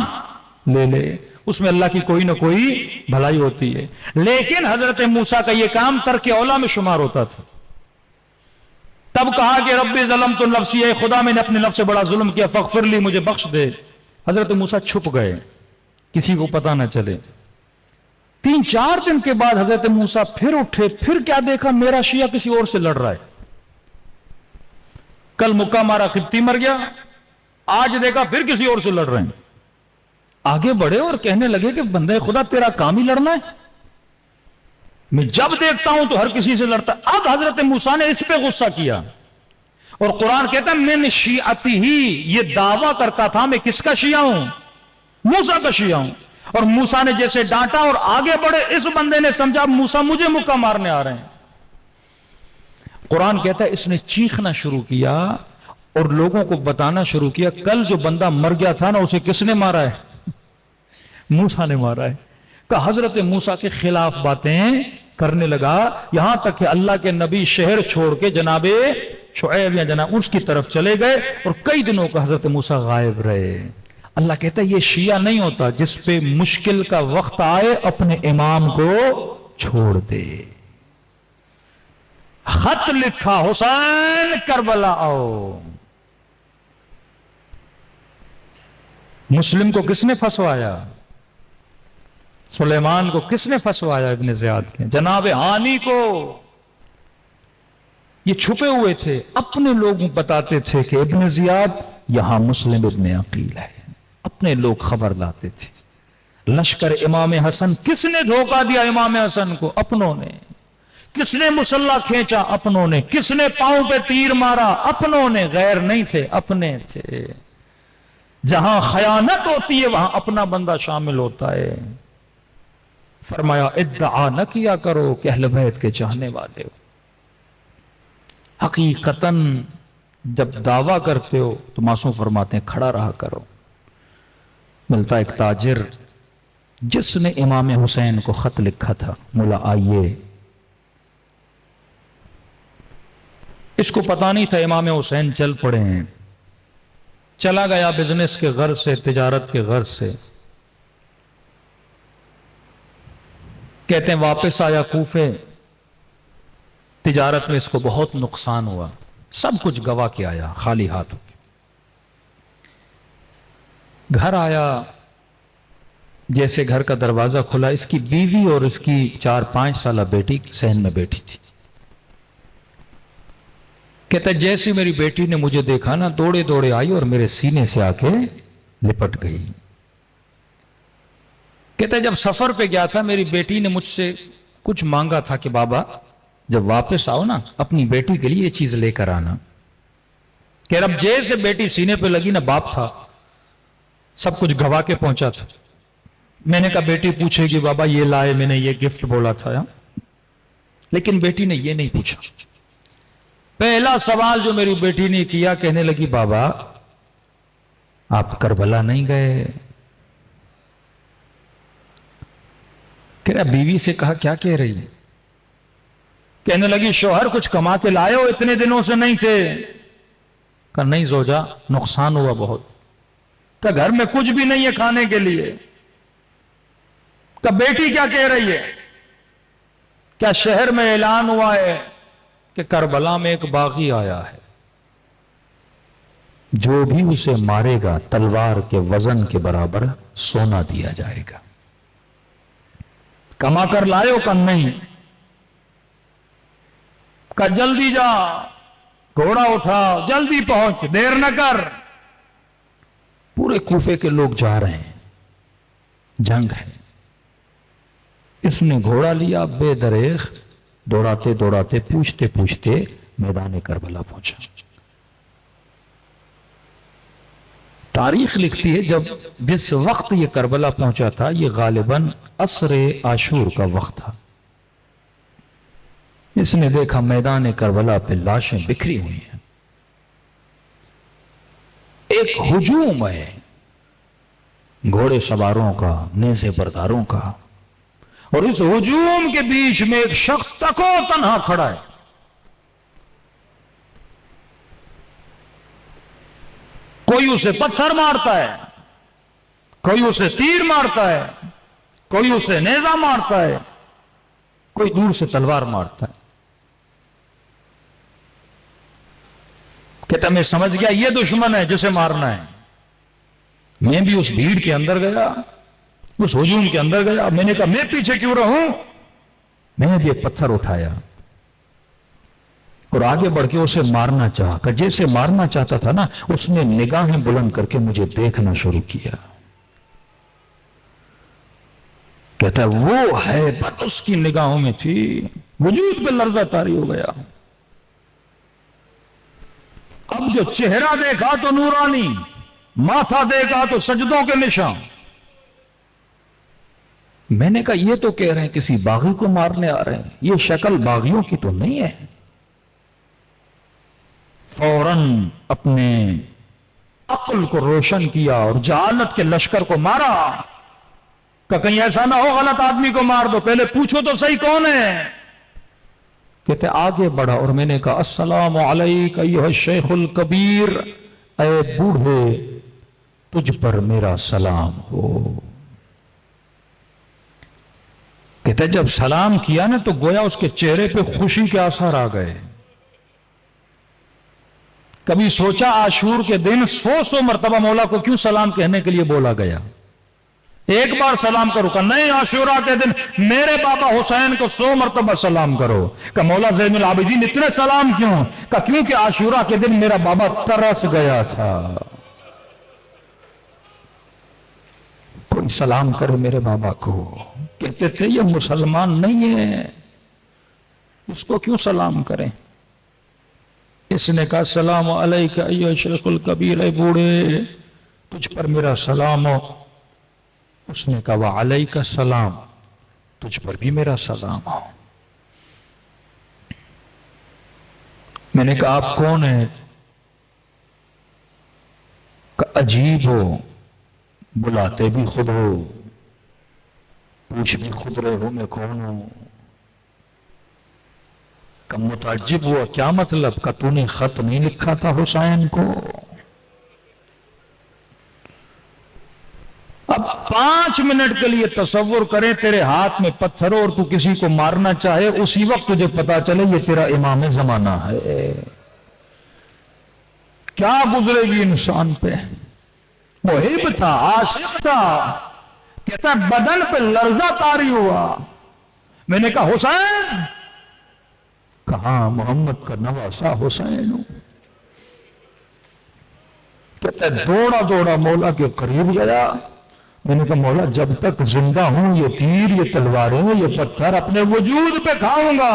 لے لے، اس میں اللہ کی کوئی نہ کوئی بھلائی ہوتی ہے. لیکن حضرت موسیٰ کا یہ کام ترک اولا میں شمار ہوتا تھا. تب کہا کہ رب ظلمت نفسی، اے خدا میں نے اپنے نفس سے بڑا ظلم کیا، فاغفر لی، مجھے بخش دے. حضرت موسیٰ چھپ گئے، کسی کو پتہ نہ چلے. 3-4 دن کے بعد حضرت موسیٰ پھر اٹھے، پھر کیا دیکھا؟ میرا شیعہ کسی اور سے لڑ رہا ہے. کل مکہ مارا، قبطی مر گیا، آج دیکھا پھر کسی اور سے لڑ رہے ہیں. آگے بڑھے اور کہنے لگے کہ بندے خدا تیرا کام ہی لڑنا ہے، میں جب دیکھتا ہوں تو ہر کسی سے لڑتا. اب حضرت موسیٰ نے اس پہ غصہ کیا، اور قرآن کہتا ہے من شیعتی ہی، یہ دعویٰ کرتا تھا میں کس کا شیعہ ہوں؟ موسیٰ کا شیعہ ہوں. اور موسیٰ نے جیسے ڈانٹا اور آگے بڑھے، اس بندے نے سمجھا موسیٰ مجھے مکہ مارنے آ رہے ہیں. قرآن کہتا ہے اس نے چیخنا شروع کیا اور لوگوں کو بتانا شروع کیا کل جو بندہ مر گیا تھا نا، اسے کس نے مارا ہے؟ موسیٰ نے مارا ہے. کہ حضرت موسیٰ کے خلاف باتیں کرنے لگا، یہاں تک کہ اللہ کے نبی شہر چھوڑ کے جناب شعیب یا جناب اس کی طرف چلے گئے اور کئی دنوں کا حضرت موسیٰ غائب رہے. اللہ کہتا ہے یہ شیعہ نہیں ہوتا جس پہ مشکل کا وقت آئے اپنے امام کو چھوڑ دے. خط لکھا حسین کربلا آؤ. مسلم کو کس نے پھنسوایا؟ سلیمان کو کس نے پھنسوایا؟ ابن زیاد کے جناب ہانی کو. یہ چھپے ہوئے تھے، اپنے لوگ بتاتے تھے کہ ابن زیاد یہاں مسلم ابن عقیل ہے، اپنے لوگ خبر لاتے تھے. لشکر امام حسن کس نے دھوکہ دیا امام حسن کو؟ اپنوں نے. کس نے مسلح کھینچا؟ اپنوں نے. کس نے پاؤں پہ تیر مارا؟ اپنوں نے. غیر نہیں تھے، اپنے تھے. جہاں خیانت ہوتی ہے وہاں اپنا بندہ شامل ہوتا ہے. فرمایا ادعا نہ کیا کرو کہ اہل بیت کے چاہنے والے ہو. حقیقتاً جب دعویٰ کرتے ہو تو معصوم فرماتے ہیں کھڑا رہا کرو. ملتا ایک تاجر جس نے امام حسین کو خط لکھا تھا، مولا آئیے. اس کو پتا نہیں تھا امام حسین چل پڑے ہیں. چلا گیا بزنس کے غرض سے، تجارت کے غرض سے. کہتے ہیں واپس آیا کوفے. تجارت میں اس کو بہت نقصان ہوا، سب کچھ گوا کے آیا خالی ہاتھ. گھر آیا، جیسے گھر کا دروازہ کھلا اس کی بیوی اور اس کی 4-5 سالہ بیٹی صحن میں بیٹھی تھی. کہتا ہے جیسے میری بیٹی نے مجھے دیکھا نا، دوڑے دوڑے آئی اور میرے سینے سے آ کے لپٹ گئی. کہتا ہے جب سفر پہ گیا تھا میری بیٹی نے مجھ سے کچھ مانگا تھا کہ بابا جب واپس آؤ نا اپنی بیٹی کے لیے یہ چیز لے کر آنا. کہ اب جیسے بیٹی سینے پہ لگی نا، باپ تھا سب کچھ گوا کے پہنچا تھا. میں نے کہا بیٹی پوچھے گی بابا یہ لائے، میں نے یہ گفٹ بولا تھا. لیکن بیٹی نے یہ نہیں پوچھا. پہلا سوال جو میری بیٹی نے کیا، کہنے لگی بابا آپ کربلا نہیں گئے. کہہ رہا بیوی سے کہا کیا کہہ رہی ہے؟ کہنے لگی شوہر کچھ کما کے لائے ہو، اتنے دنوں سے نہیں تھے. کہا نہیں زوجہ نقصان ہوا بہت. کہا گھر میں کچھ بھی نہیں ہے کھانے کے لیے. کہا بیٹی کیا کہہ رہی ہے؟ کیا شہر میں اعلان ہوا ہے کہ کربلا میں ایک باغی آیا ہے، جو بھی اسے مارے گا تلوار کے وزن کے برابر سونا دیا جائے گا. کما کر لائے ہو؟ کہ نہیں. کہ جلدی جا، گھوڑا اٹھا، جلدی پہنچ، دیر نہ کر. پورے کوفے کے لوگ جا رہے ہیں، جنگ ہے. اس نے گھوڑا لیا، بے دریغ دوڑاتے دوڑاتے پوچھتے پوچھتے میدان کربلا پہنچا. تاریخ لکھتی ہے جب جس وقت یہ کربلا پہنچا تھا یہ غالباً عصر عاشور کا وقت تھا. اس نے دیکھا میدان کربلا پہ لاشیں بکھری ہوئی ہیں. ایک ہجوم ہے گھوڑے سواروں کا، نیزے برداروں کا، اور اس ہجوم کے بیچ میں ایک شخص تکو تنہا کھڑا ہے. کوئی اسے پتھر مارتا ہے، کوئی اسے تیر مارتا ہے، کوئی اسے نیزہ مارتا ہے، کوئی دور سے تلوار مارتا ہے. کہتا میں سمجھ گیا یہ دشمن ہے جسے مارنا ہے. میں بھی اس بھیڑ کے اندر گیا، اس ہجوم کے اندر گیا. میں نے کہا میں پیچھے کیوں رہوں. میں نے بھی ایک پتھر اٹھایا اور آگے بڑھ کے اسے مارنا چاہا. کہ جیسے مارنا چاہتا تھا نا، اس نے نگاہیں بلند کر کے مجھے دیکھنا شروع کیا. کہتا ہے وہ ہے بس اس کی نگاہوں میں تھی. وجود پہ لرزہ طاری ہو گیا. اب جو چہرہ دیکھا تو نورانی، ماتھا دیکھا تو سجدوں کے نشان. میں نے کہا یہ تو کہہ رہے ہیں کسی باغی کو مارنے آ رہے ہیں، یہ شکل باغیوں کی تو نہیں ہے. فوراً اپنے عقل کو روشن کیا اور جہالت کے لشکر کو مارا. کہ کہیں ایسا نہ ہو غلط آدمی کو مار دو، پہلے پوچھو تو صحیح کون ہے. کہتے آگے بڑھا اور میں نے کہا السلام علیک ایھا الشیخ الکبیر، اے بوڑھے تجھ پر میرا سلام ہو. کہتا ہے جب سلام کیا نا تو گویا اس کے چہرے پہ خوشی کے آثار آ گئے. کبھی سوچا عاشور کے دن 100 مرتبہ مولا کو کیوں سلام کہنے کے لیے بولا گیا؟ ایک بار سلام کرو کہ نہیں، عاشورہ کے دن میرے بابا حسین کو 100 مرتبہ سلام کرو. کہ مولا زین العابدین اتنے سلام کیوں؟ کہ کیونکہ عاشورہ کے دن میرا بابا ترس گیا تھا. کوئی سلام کرے میرے بابا کو. کہتے تھے یہ مسلمان نہیں ہے، اس کو کیوں سلام کریں؟ اس نے کہا السلام علیکہ ایھا شیخ الکبیر، اے بوڑھے تجھ پر میرا سلام ہو. اس نے کہا وعلیکہ السلام، تجھ پر بھی میرا سلام ہو. میں نے کہا آپ کون ہیں؟ کہ عجیب ہو، بلاتے بھی خود ہو، پوچھ بھی خود رہے ہو میں کون ہوں. کہ متعجب ہوا کیا مطلب؟ کہ تو نے خط نہیں لکھا تھا حسین کو؟ اب 5 منٹ کے لیے تصور کریں تیرے ہاتھ میں پتھر اور تو کسی کو مارنا چاہے، اسی وقت تجھے پتا چلے یہ تیرا امام زمانہ ہے. کیا گزرے گی انسان پہ؟ محب تھا، عاشق تھا. کہتا ہے بدن پہ لرزہ طاری ہوا. میں نے کہا حسین؟ کہاں محمد کا نواسا حسین ہوں. کہتا ہے دوڑا دوڑا مولا کے قریب گیا. میں نے کہا مولا جب تک زندہ ہوں یہ تیر، یہ تلواریں، یہ پتھر اپنے وجود پہ کھاؤں گا.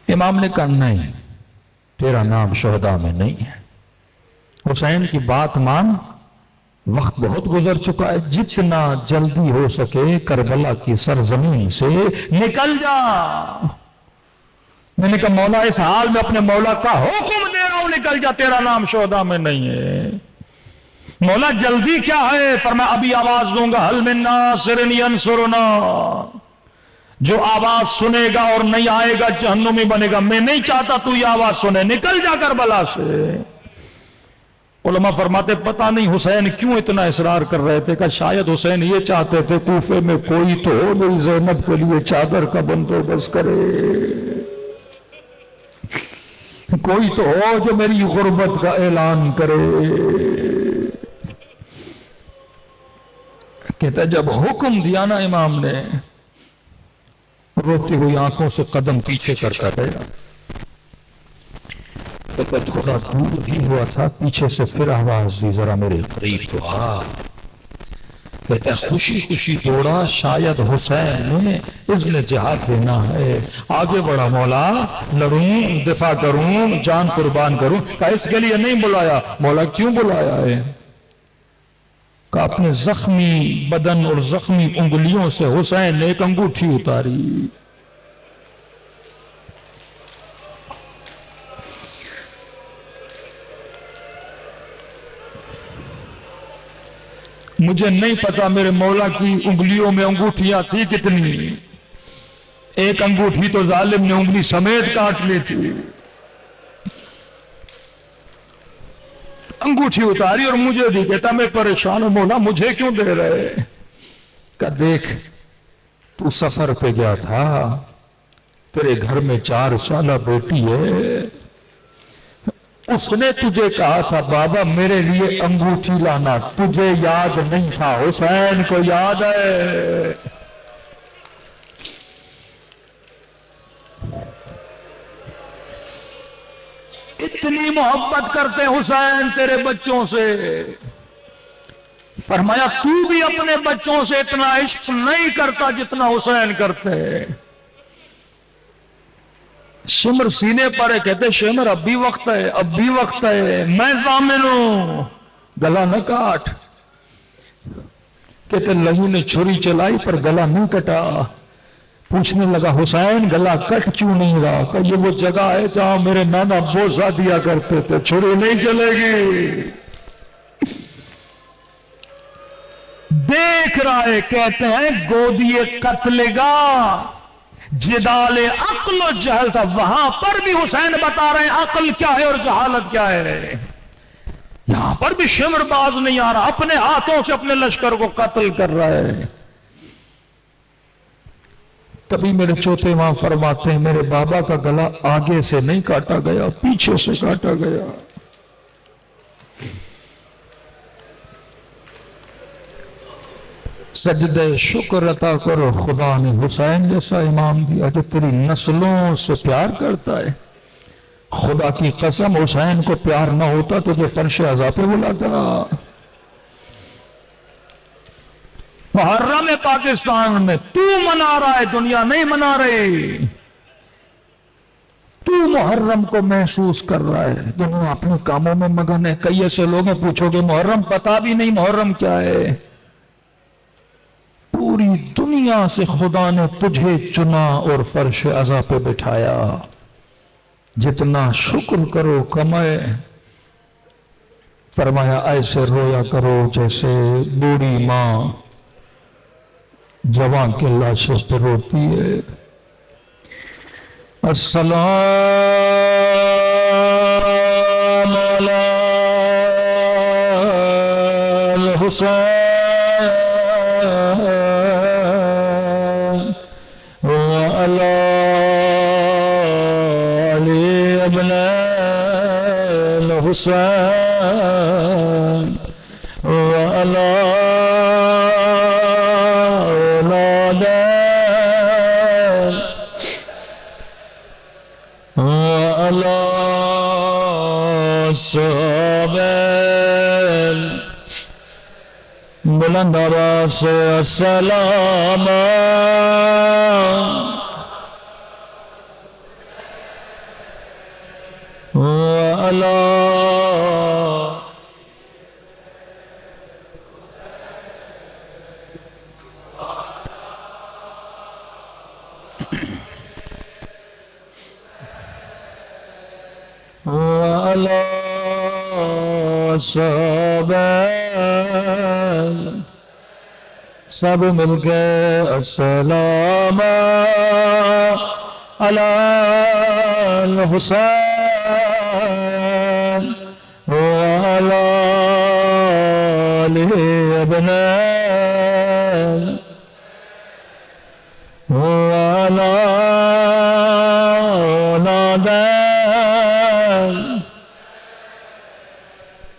امام نے کہا نہیں، تیرا نام شہداء میں نہیں ہے. حسین کی بات مان، وقت بہت گزر چکا ہے، جتنا جلدی ہو سکے کربلا کی سرزمین سے نکل جا. میں نے کہا مولا اس حال میں اپنے مولا کا حکم دے رہا ہوں نکل جا، تیرا نام شہداء میں نہیں ہے. مولا جلدی کیا ہے؟ فرمایا ابھی آواز دوں گا حل من ناصر ینصرنا. جو آواز سنے گا اور نہیں آئے گا جہنمی بنے گا. میں نہیں چاہتا تو یہ آواز سنے، نکل جا کربلا سے. علماء فرماتے پتہ نہیں حسین کیوں اتنا اصرار کر رہے تھے. کہ شاید حسین یہ چاہتے تھے کوفے میں کوئی تو ہو میری زینب کے لیے چادر کا بندوبست کرے، کوئی تو ہو جو میری غربت کا اعلان کرے. کہتا جب حکم دیا نا امام نے، روتی ہوئی آنکھوں سے قدم پیچھے کرتا گیا. تھوڑا دور بھی ہوا تھا، پیچھے سے پھر آواز دی ذرا میرے قریب تو آ. کہتا ہے خوشی خوشی دوڑا، شاید حسین نے اذن جہاد دینا ہے. آگے بڑھا، مولا لڑوں، دفاع کروں، جان قربان کروں. کہا اس کے لیے نہیں بلایا. مولا کیوں بلایا ہے؟ کہ اپنے زخمی بدن اور زخمی انگلیوں سے حسین نے ایک انگوٹھی اتاری. مجھے نہیں پتا میرے مولا کی انگلیوں میں انگوٹھیاں تھی کتنی. ایک انگوٹھی تو ظالم نے انگلی سمیت کاٹ لی تھی. انگوٹھی اتاری اور مجھے دی. کہتا میں پریشان ہوں مولا مجھے کیوں دے رہے؟ کہ دیکھ تو سفر پہ گیا تھا، تیرے گھر میں 4 سالہ بیٹی ہے. اس نے تجھے کہا تھا بابا میرے لیے انگوٹھی لانا، تجھے یاد نہیں تھا، حسین کو یاد ہے. اتنی محبت کرتے حسین تیرے بچوں سے. فرمایا تو بھی اپنے بچوں سے اتنا عشق نہیں کرتا جتنا حسین کرتے. شمر سینے پر ہے. کہتے شمر اب بھی وقت ہے، اب بھی وقت ہے، میں ضامن ہوں، گلا نہ کاٹ. کہتے لہو نے چھری چلائی پر گلا نہیں کٹا. پوچھنے لگا حسین گلا کٹ کیوں نہیں رہا؟ کہ یہ وہ جگہ ہے جہاں میرے نانا بوسہ دیا کرتے تھے، چھری نہیں چلے گی. دیکھ رہا ہے. کہتے ہیں گودی قتل گاہ جدال عقل و جہل تھا. وہاں پر بھی حسین بتا رہے ہیں عقل کیا ہے اور جہالت کیا ہے. یہاں پر بھی شمر باز نہیں آ رہا، اپنے ہاتھوں سے اپنے لشکر کو قتل کر رہا ہے۔ تبھی میرے چوتھے ماں فرماتے ہیں میرے بابا کا گلا آگے سے نہیں کاٹا گیا، پیچھے سے کاٹا گیا۔ سجدہ شکر عطا کرو، خدا نے حسین جیسا امام دیا جو تیری نسلوں سے پیار کرتا ہے۔ خدا کی قسم حسین کو پیار نہ ہوتا تو جو فرش عزا پہ بلاتا۔ محرم پاکستان میں تو منا رہا ہے، دنیا نہیں منا رہی۔ تو محرم کو محسوس کر رہا ہے، دنیا اپنے کاموں میں مگن ہے۔ کئی ایسے لوگ ہیں پوچھو گے محرم پتا بھی نہیں محرم کیا ہے۔ پوری دنیا سے خدا نے تجھے چنا اور فرش عزا پہ بٹھایا۔ جتنا شکر کرو کمائے۔ فرمایا ایسے رویا کرو جیسے بوڑھی ماں جوان کے لاشوں پہ روتی ہے۔ السلام علی الحسین وعلی علی ابن الحسین وعلی بلند آواز سے السلام علی سب مل کے السلام علی الحسین وعلی علی ابن وعلی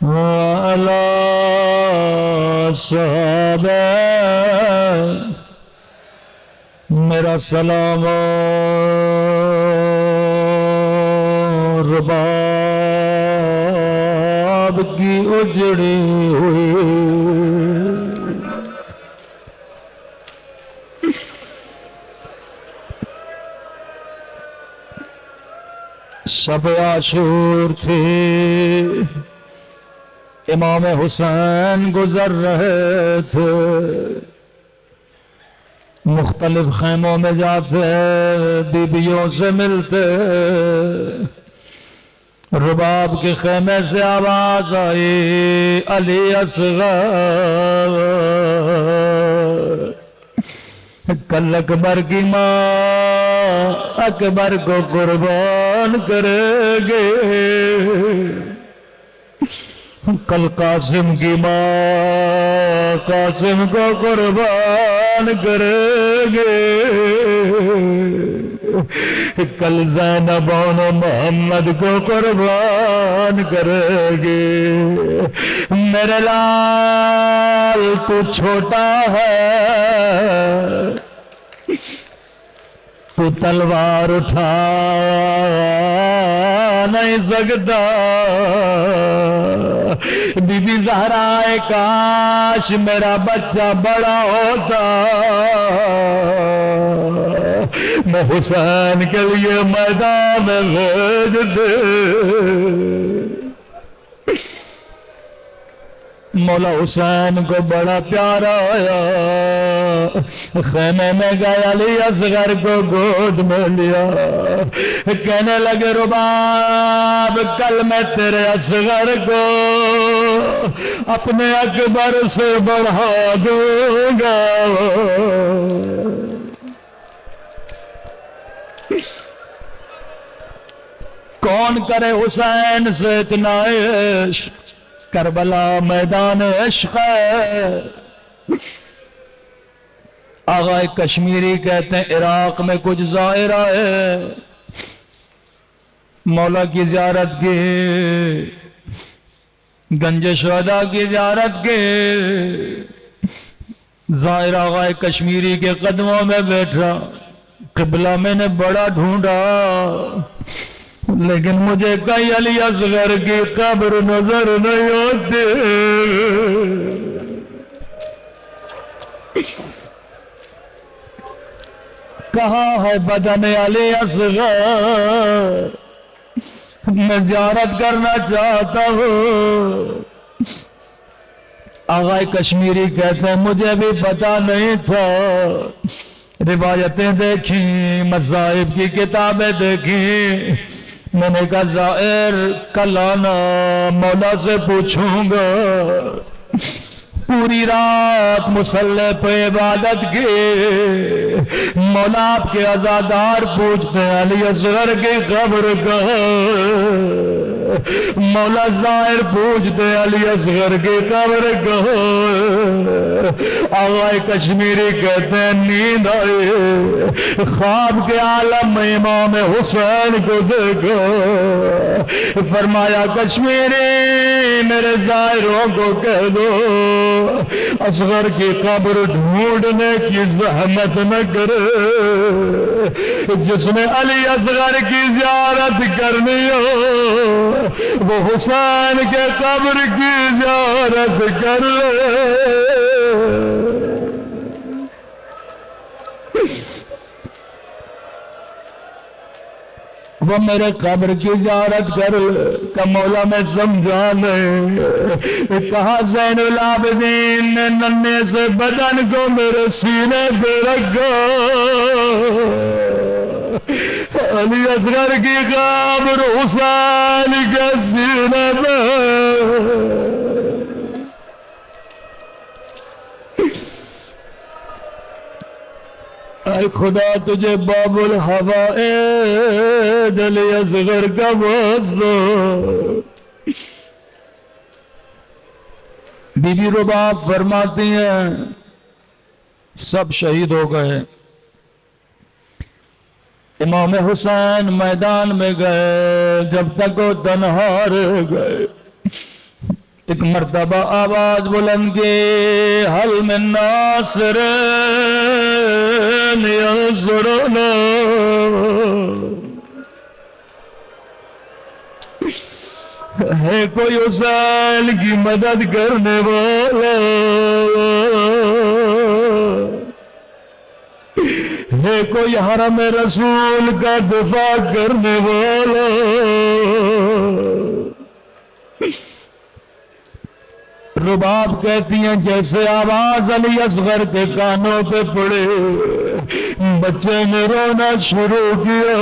وعلی صحابہ میرا سلام رباب کی اجڑی ہوئی شب عاشور تھی، امام حسین گزر رہے تھے، مختلف خیموں میں جاتے بیبیوں سے ملتے، رباب کے خیمے سے آواز آئی علی اصغر کل اکبر کی ماں اکبر کو قربان کرے گے، کل قاسم کی ماں قاسم کو قربان کرے گے، کل زینب و محمد کو قربان کرے گے۔ میرے لال تو چھوٹا ہے، تو تلوار اٹھا نہیں سکتا، بی بی زہرا کاش میرا بچہ بڑا ہوتا، میں حسین کے لیے میدان بھیج دے۔ مولا حسین کو بڑا پیارا آیا، خیمے میں گیا، علی اصغر کو گود میں لیا، کہنے لگے رباب کل میں تیرے اصغر کو اپنے اکبر سے بڑھا دوں گا۔ کون کرے حسین سے اتنا عشق، کربلا میدان عشق ہے. آغا کشمیری کہتے ہیں عراق میں کچھ زائر آئے، مولا کی زیارت کی، گنج شہداء کی زیارت کی. زائر آغا کشمیری کے قدموں میں بیٹھا، قبلہ میں نے بڑا ڈھونڈا لیکن مجھے کئی علی اصغر کی قبر نظر نہیں ہوتی. کہاں ہے بدن علی اصغر؟ میں زیارت کرنا چاہتا ہوں. آغا کشمیری کہتے ہیں مجھے بھی پتا نہیں تھا. روایتیں دیکھیں، مذاہب کی کتابیں دیکھیں. میں نے کہا زائر کل آنا، مولا سے پوچھوں گا. پوری رات مصلی پہ عبادت کی. مولا آپ کے عزادار پوچھتے ہیں علی اصغر کی قبر کہاں؟ مولا زائر پوچھتے ہیں علی اصغر کی قبر کہاں؟ آغا کشمیری کہتے ہیں نیند آئے، خواب کے عالم میں امام حسین کو دیکھا. فرمایا کشمیری میرے زائروں کو کہہ دو اصغر کی قبر ڈھونڈنے کی زحمت نہ کرے. جس نے علی اصغر کی زیارت کرنی ہو وہ حسین کے قبر کی زیارت کر لے. وہ میرے قبر کی زیارت کر کہ مولا میں سمجھا نہیں. کہا زین العابدین نے ننھے سے بدن کو میرے سینے پہ رکھا. علی اصغر کی قبر حسین کے سینے پہ. اے خدا تجھے باب الحوائج علی اصغر کا واسطہ. بی بی رباب فرماتی ہیں سب شہید ہو گئے، امام حسین میدان میں گئے، جب تک وہ تنہا رہ گئے. ایک مرتبہ آواز بلند کی حل من ناصر ینصرنا. ہے کوئی حسین کی مدد کرنے والا؟ ہے کوئی حرم رسول کا دفاع کرنے والا؟ رباب کہتی ہیں جیسے آواز علی اصغر کے کانوں پہ پڑے بچے نے رونا شروع کیا.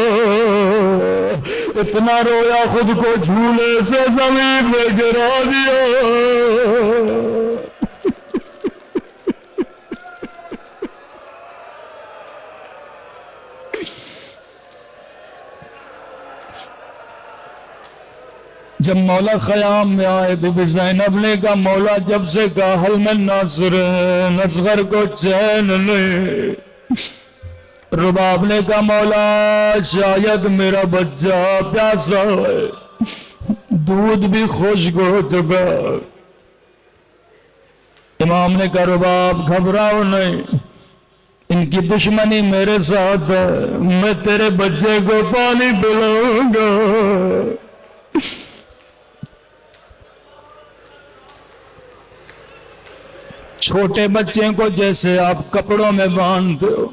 اتنا رویا خود کو جھولے سے زمین میں گرا دیا. جب مولا خیام میں آئے بی بی زینب نے کہا مولا جب سے کہا حل من ناصر اصغر کو چین نہیں. رباب نے کہا مولا شاید میرا بچہ پیاسا ہے، دودھ بھی خشک ہو چکا. امام نے کہا رباب گھبراؤ نہیں، ان کی دشمنی میرے ساتھ ہے، میں تیرے بچے کو پانی پلاؤں گا. چھوٹے بچے کو جیسے آپ کپڑوں میں باندھتے ہو،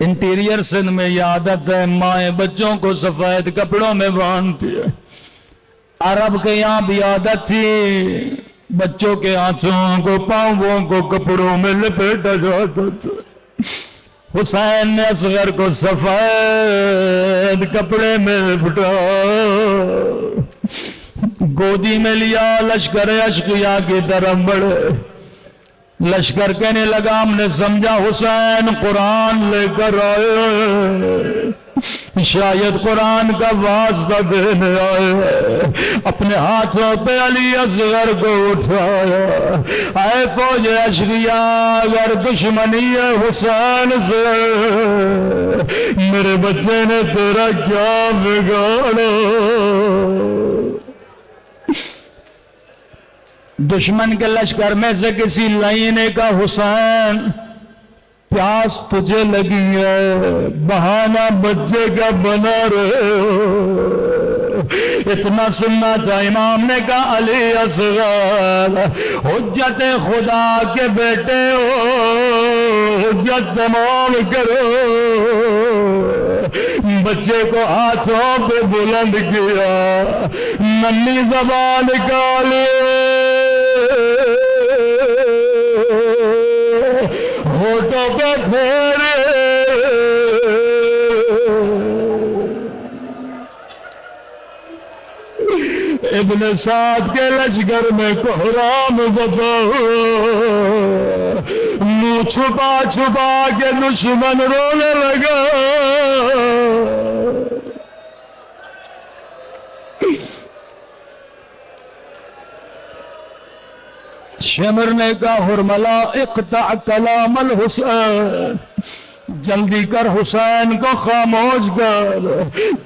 انٹیریئر سندھ میں یہ عادت ہے مائیں بچوں کو سفید کپڑوں میں باندھتی ہے. عرب کے یہاں بھی عادت تھی بچوں کے ہاتھوں کو پاؤں کو کپڑوں میں لپیٹا جاتا تھا. حسین نے اصغر کو سفید کپڑے میں لپٹا، گودی میں لیا، لشکر اشقیا کی طرف بڑھے. لشکر کہنے لگا ہم نے سمجھا حسین قرآن لے کر آئے، شاید قرآن کا واسطہ دینے آئے، اپنے ہاتھوں پہ علی اصغر کو اٹھایا، اے فوج اشقیا اگر دشمنی ہے حسین سے، میرے بچے نے تیرا کیا بگاڑا؟ دشمن کے لشکر میں سے کسی لئی نے کہا حسین پیاس تجھے لگی ہے، بہانہ بچے کا بنا رہے ہو۔ اتنا سننا تھا، امام نے کہا علی اصغر حجت خدا کے بیٹے ہو، حجت تمام کرو۔ بچے کو ہاتھوں پہ بلند کیا، ننھی زبان نکالی، ہونٹوں پہ پھیرے، ابن سعد کے لشکر میں کوہرام وبا ہوا، منہ چھپا چھپا کے دشمن رونے لگا۔ شمر نے کہا حرملا اقطع کلام الحسین، جلدی کر حسین کو خاموش کر،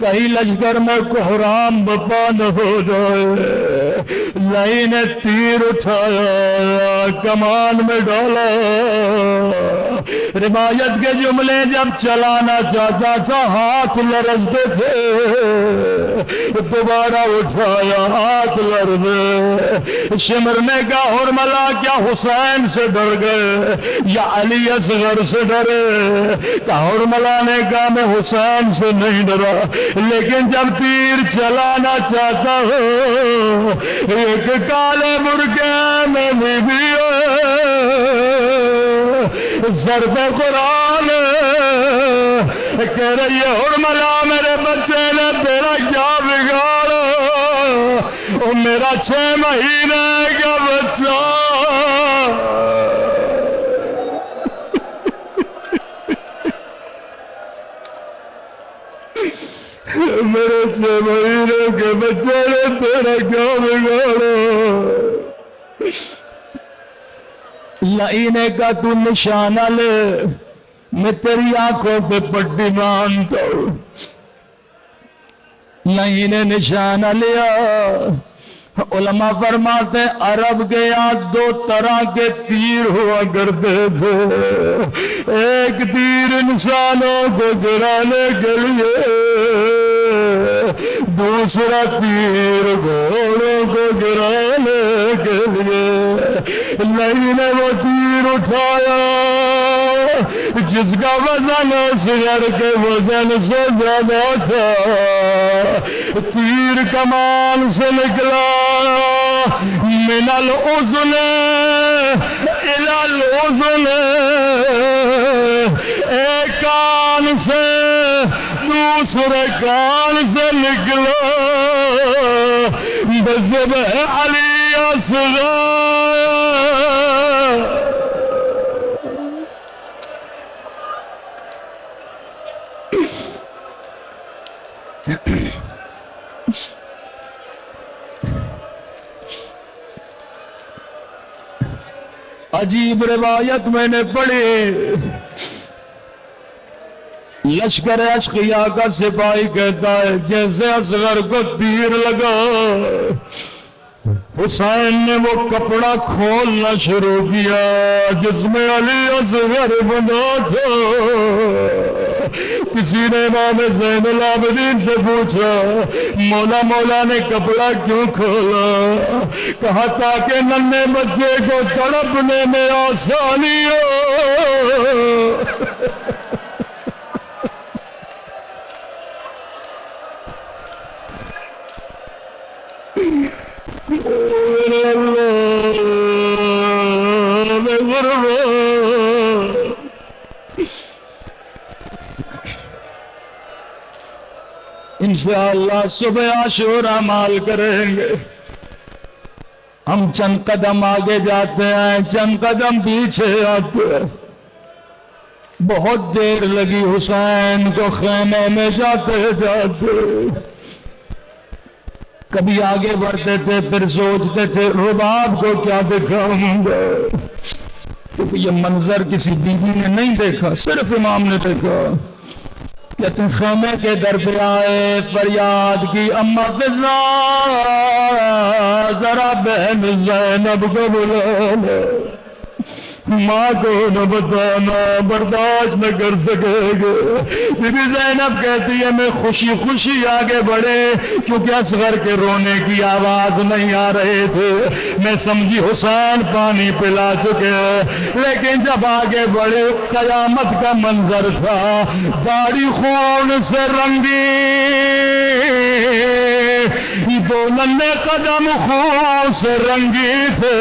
کہیں لشکر میں کوہرام بپا نہ ہو جائے۔ لئی نے تیر اٹھایا، کمان میں ڈالا، روایت کے جملے جب چلانا چاہتا تھا ہاتھ لرزتے تھے، دوبارہ اٹھایا ہاتھ لرزے۔ شمر نے کہا حرملا کیا حسین سے ڈر گئے یا علی اصغر سے ڈرے؟ حرملا نے کہا میں حسین سے نہیں ڈرا، لیکن جب تیر چلانا چاہتا ہوں ایک کالے مرغے میں بھی ضرب قرآن کہہ رہی ہے حرملا میرے بچے نے تیرا کیا بگاڑا؟ اور میرا 6 مہینے کا بچہ میرے 6 مہینے کے بچے نے تیرا کیا بگاڑا؟ لئی نے کہا تو نشانہ لے، میں تیری آنکھوں پہ پٹی باندھتا ہوں۔ لئی نے نشانہ لیا۔ علماء فرماتے ہیں عرب کے یہاں 2 طرح کے تیر ہوا کرتے تھے، ایک تیر انسانوں کو گرانے کے لیے، دوسرا تیر گھوڑوں کو گرانے کے لیے۔ لئی نے وہ تیر اٹھایا جس کا وزن اصغر کے وزن سے زیادہ تھا، تیر کمان سے نکلا، من الاذن الى الاذن، ایک کان سے دوسرے کان سے نکلا، بذبح علی اصغر۔ عجیب روایت میں نے پڑھی، لشکر اشقیا کا سپاہی کہتا ہے جیسے اصغر کو تیر لگا، حسین نے وہ کپڑا کھولنا شروع کیا جس میں علی اصغر بنا تھا۔ کسی نے امام زین العابدین سے پوچھا مولا نے کپڑا کیوں کھولا؟ کہا تاکہ ننھے بچے کو تڑپنے میں آسانی ہو۔ انشاءاللہ صبح عاشورہ مال کریں گے۔ ہم چند قدم آگے جاتے ہیں، چند قدم پیچھے آتے ہیں۔ بہت دیر لگی حسین کو خیمے میں جاتے جاتے، کبھی آگے بڑھتے تھے پھر سوچتے تھے رباب کو کیا دکھاؤں گا، کیونکہ یہ منظر کسی بیوی نے نہیں دیکھا، صرف امام نے دیکھا۔ کہتے ہیں خیمے کے در پہ آئے، فریاد کی اما فضا ذرا بہن زینب کو بلا لو، ماں کو نہ بتانا، برداشت نہ کر سکے گے۔ بی بی زینب کہتی ہے میں خوشی خوشی آگے بڑھے، کیونکہ اصغر کے رونے کی آواز نہیں آ رہے تھے، میں سمجھی حسین پانی پلا چکے، لیکن جب آگے بڑھے قیامت کا منظر تھا، داڑھی خون سے رنگی، دو ننھے قدم خون سے رنگی تھے۔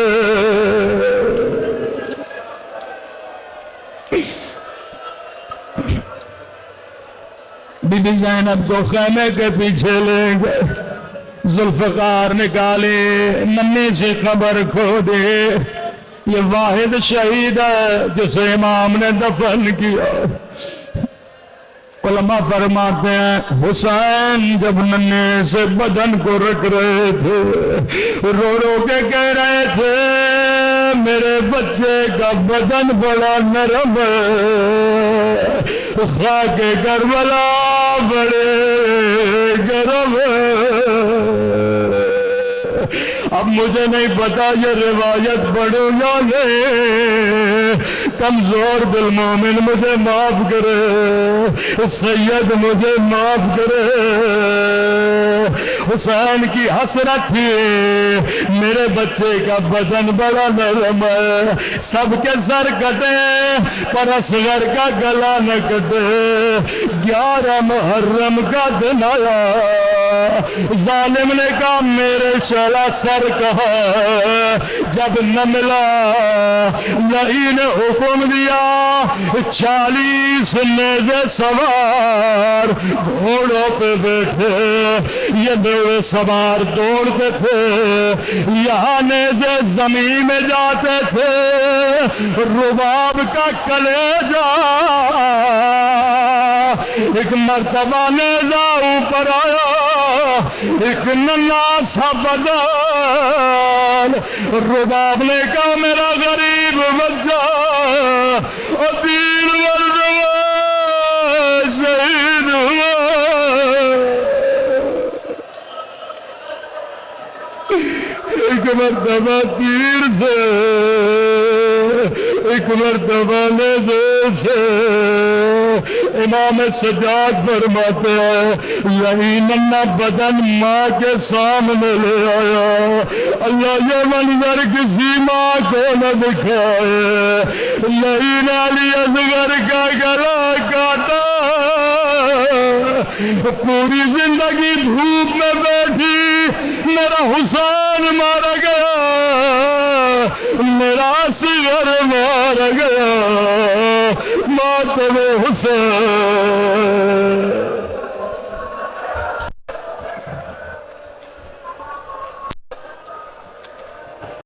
بی بی زینب کو خیمے کے پیچھے لے گئے، ذوالفقار نکالے، ننھی سی قبر کھودے، یہ واحد شہید ہے جسے امام نے دفن کیا۔ علماء فرماتے ہیں حسین جب ننھے سے بدن کو رکھ رہے تھے، رو رو کے کہہ رہے تھے میرے بچے کا بدن بڑا نرم ہے، خاک کربلا بڑے گرم ہے۔ اب مجھے نہیں پتا یہ روایت پڑھوں یا نہیں، کمزور دل مومن مجھے معاف کرے، سید مجھے معاف کرے۔ حسین کی حسرت تھی میرے بچے کا بدن بڑا نرم ہے، سب کے سر کٹے پر اصغر کا گلا نہ کٹے۔ 11 محرم کا دن آیا، ظالم نے کہا میرے شعلہ سر کہا، جب نہ ملا لئی نے حکم دیا 40 نیزے سوار گھوڑوں پہ بیٹھے، یہ نیزے سوار دوڑتے تھے، یہاں نیزے زمین میں جاتے تھے، رباب کا کلیجہ ایک مرتبہ نیزہ اوپر آیا، ایک ننھا سا بدن، رباب نے کہا میرا غریب بچہ اور 3 مرتبہ شہید ہوا۔ ایک مرتبہ تیر سے، ایک مرتبہ نیزے سے۔ امام سجاد فرماتے ہیں یہی ننھا بدن ماں کے سامنے لے آیا، اللہ یہ منظر کسی ماں کو نہ دکھائے، یہی علی اصغر کا گلا کاٹا، پوری زندگی دھوپ میں بیٹھی، میرا حسین مارا گیا، میرا اصغر مارا گیا، ماتم حسین۔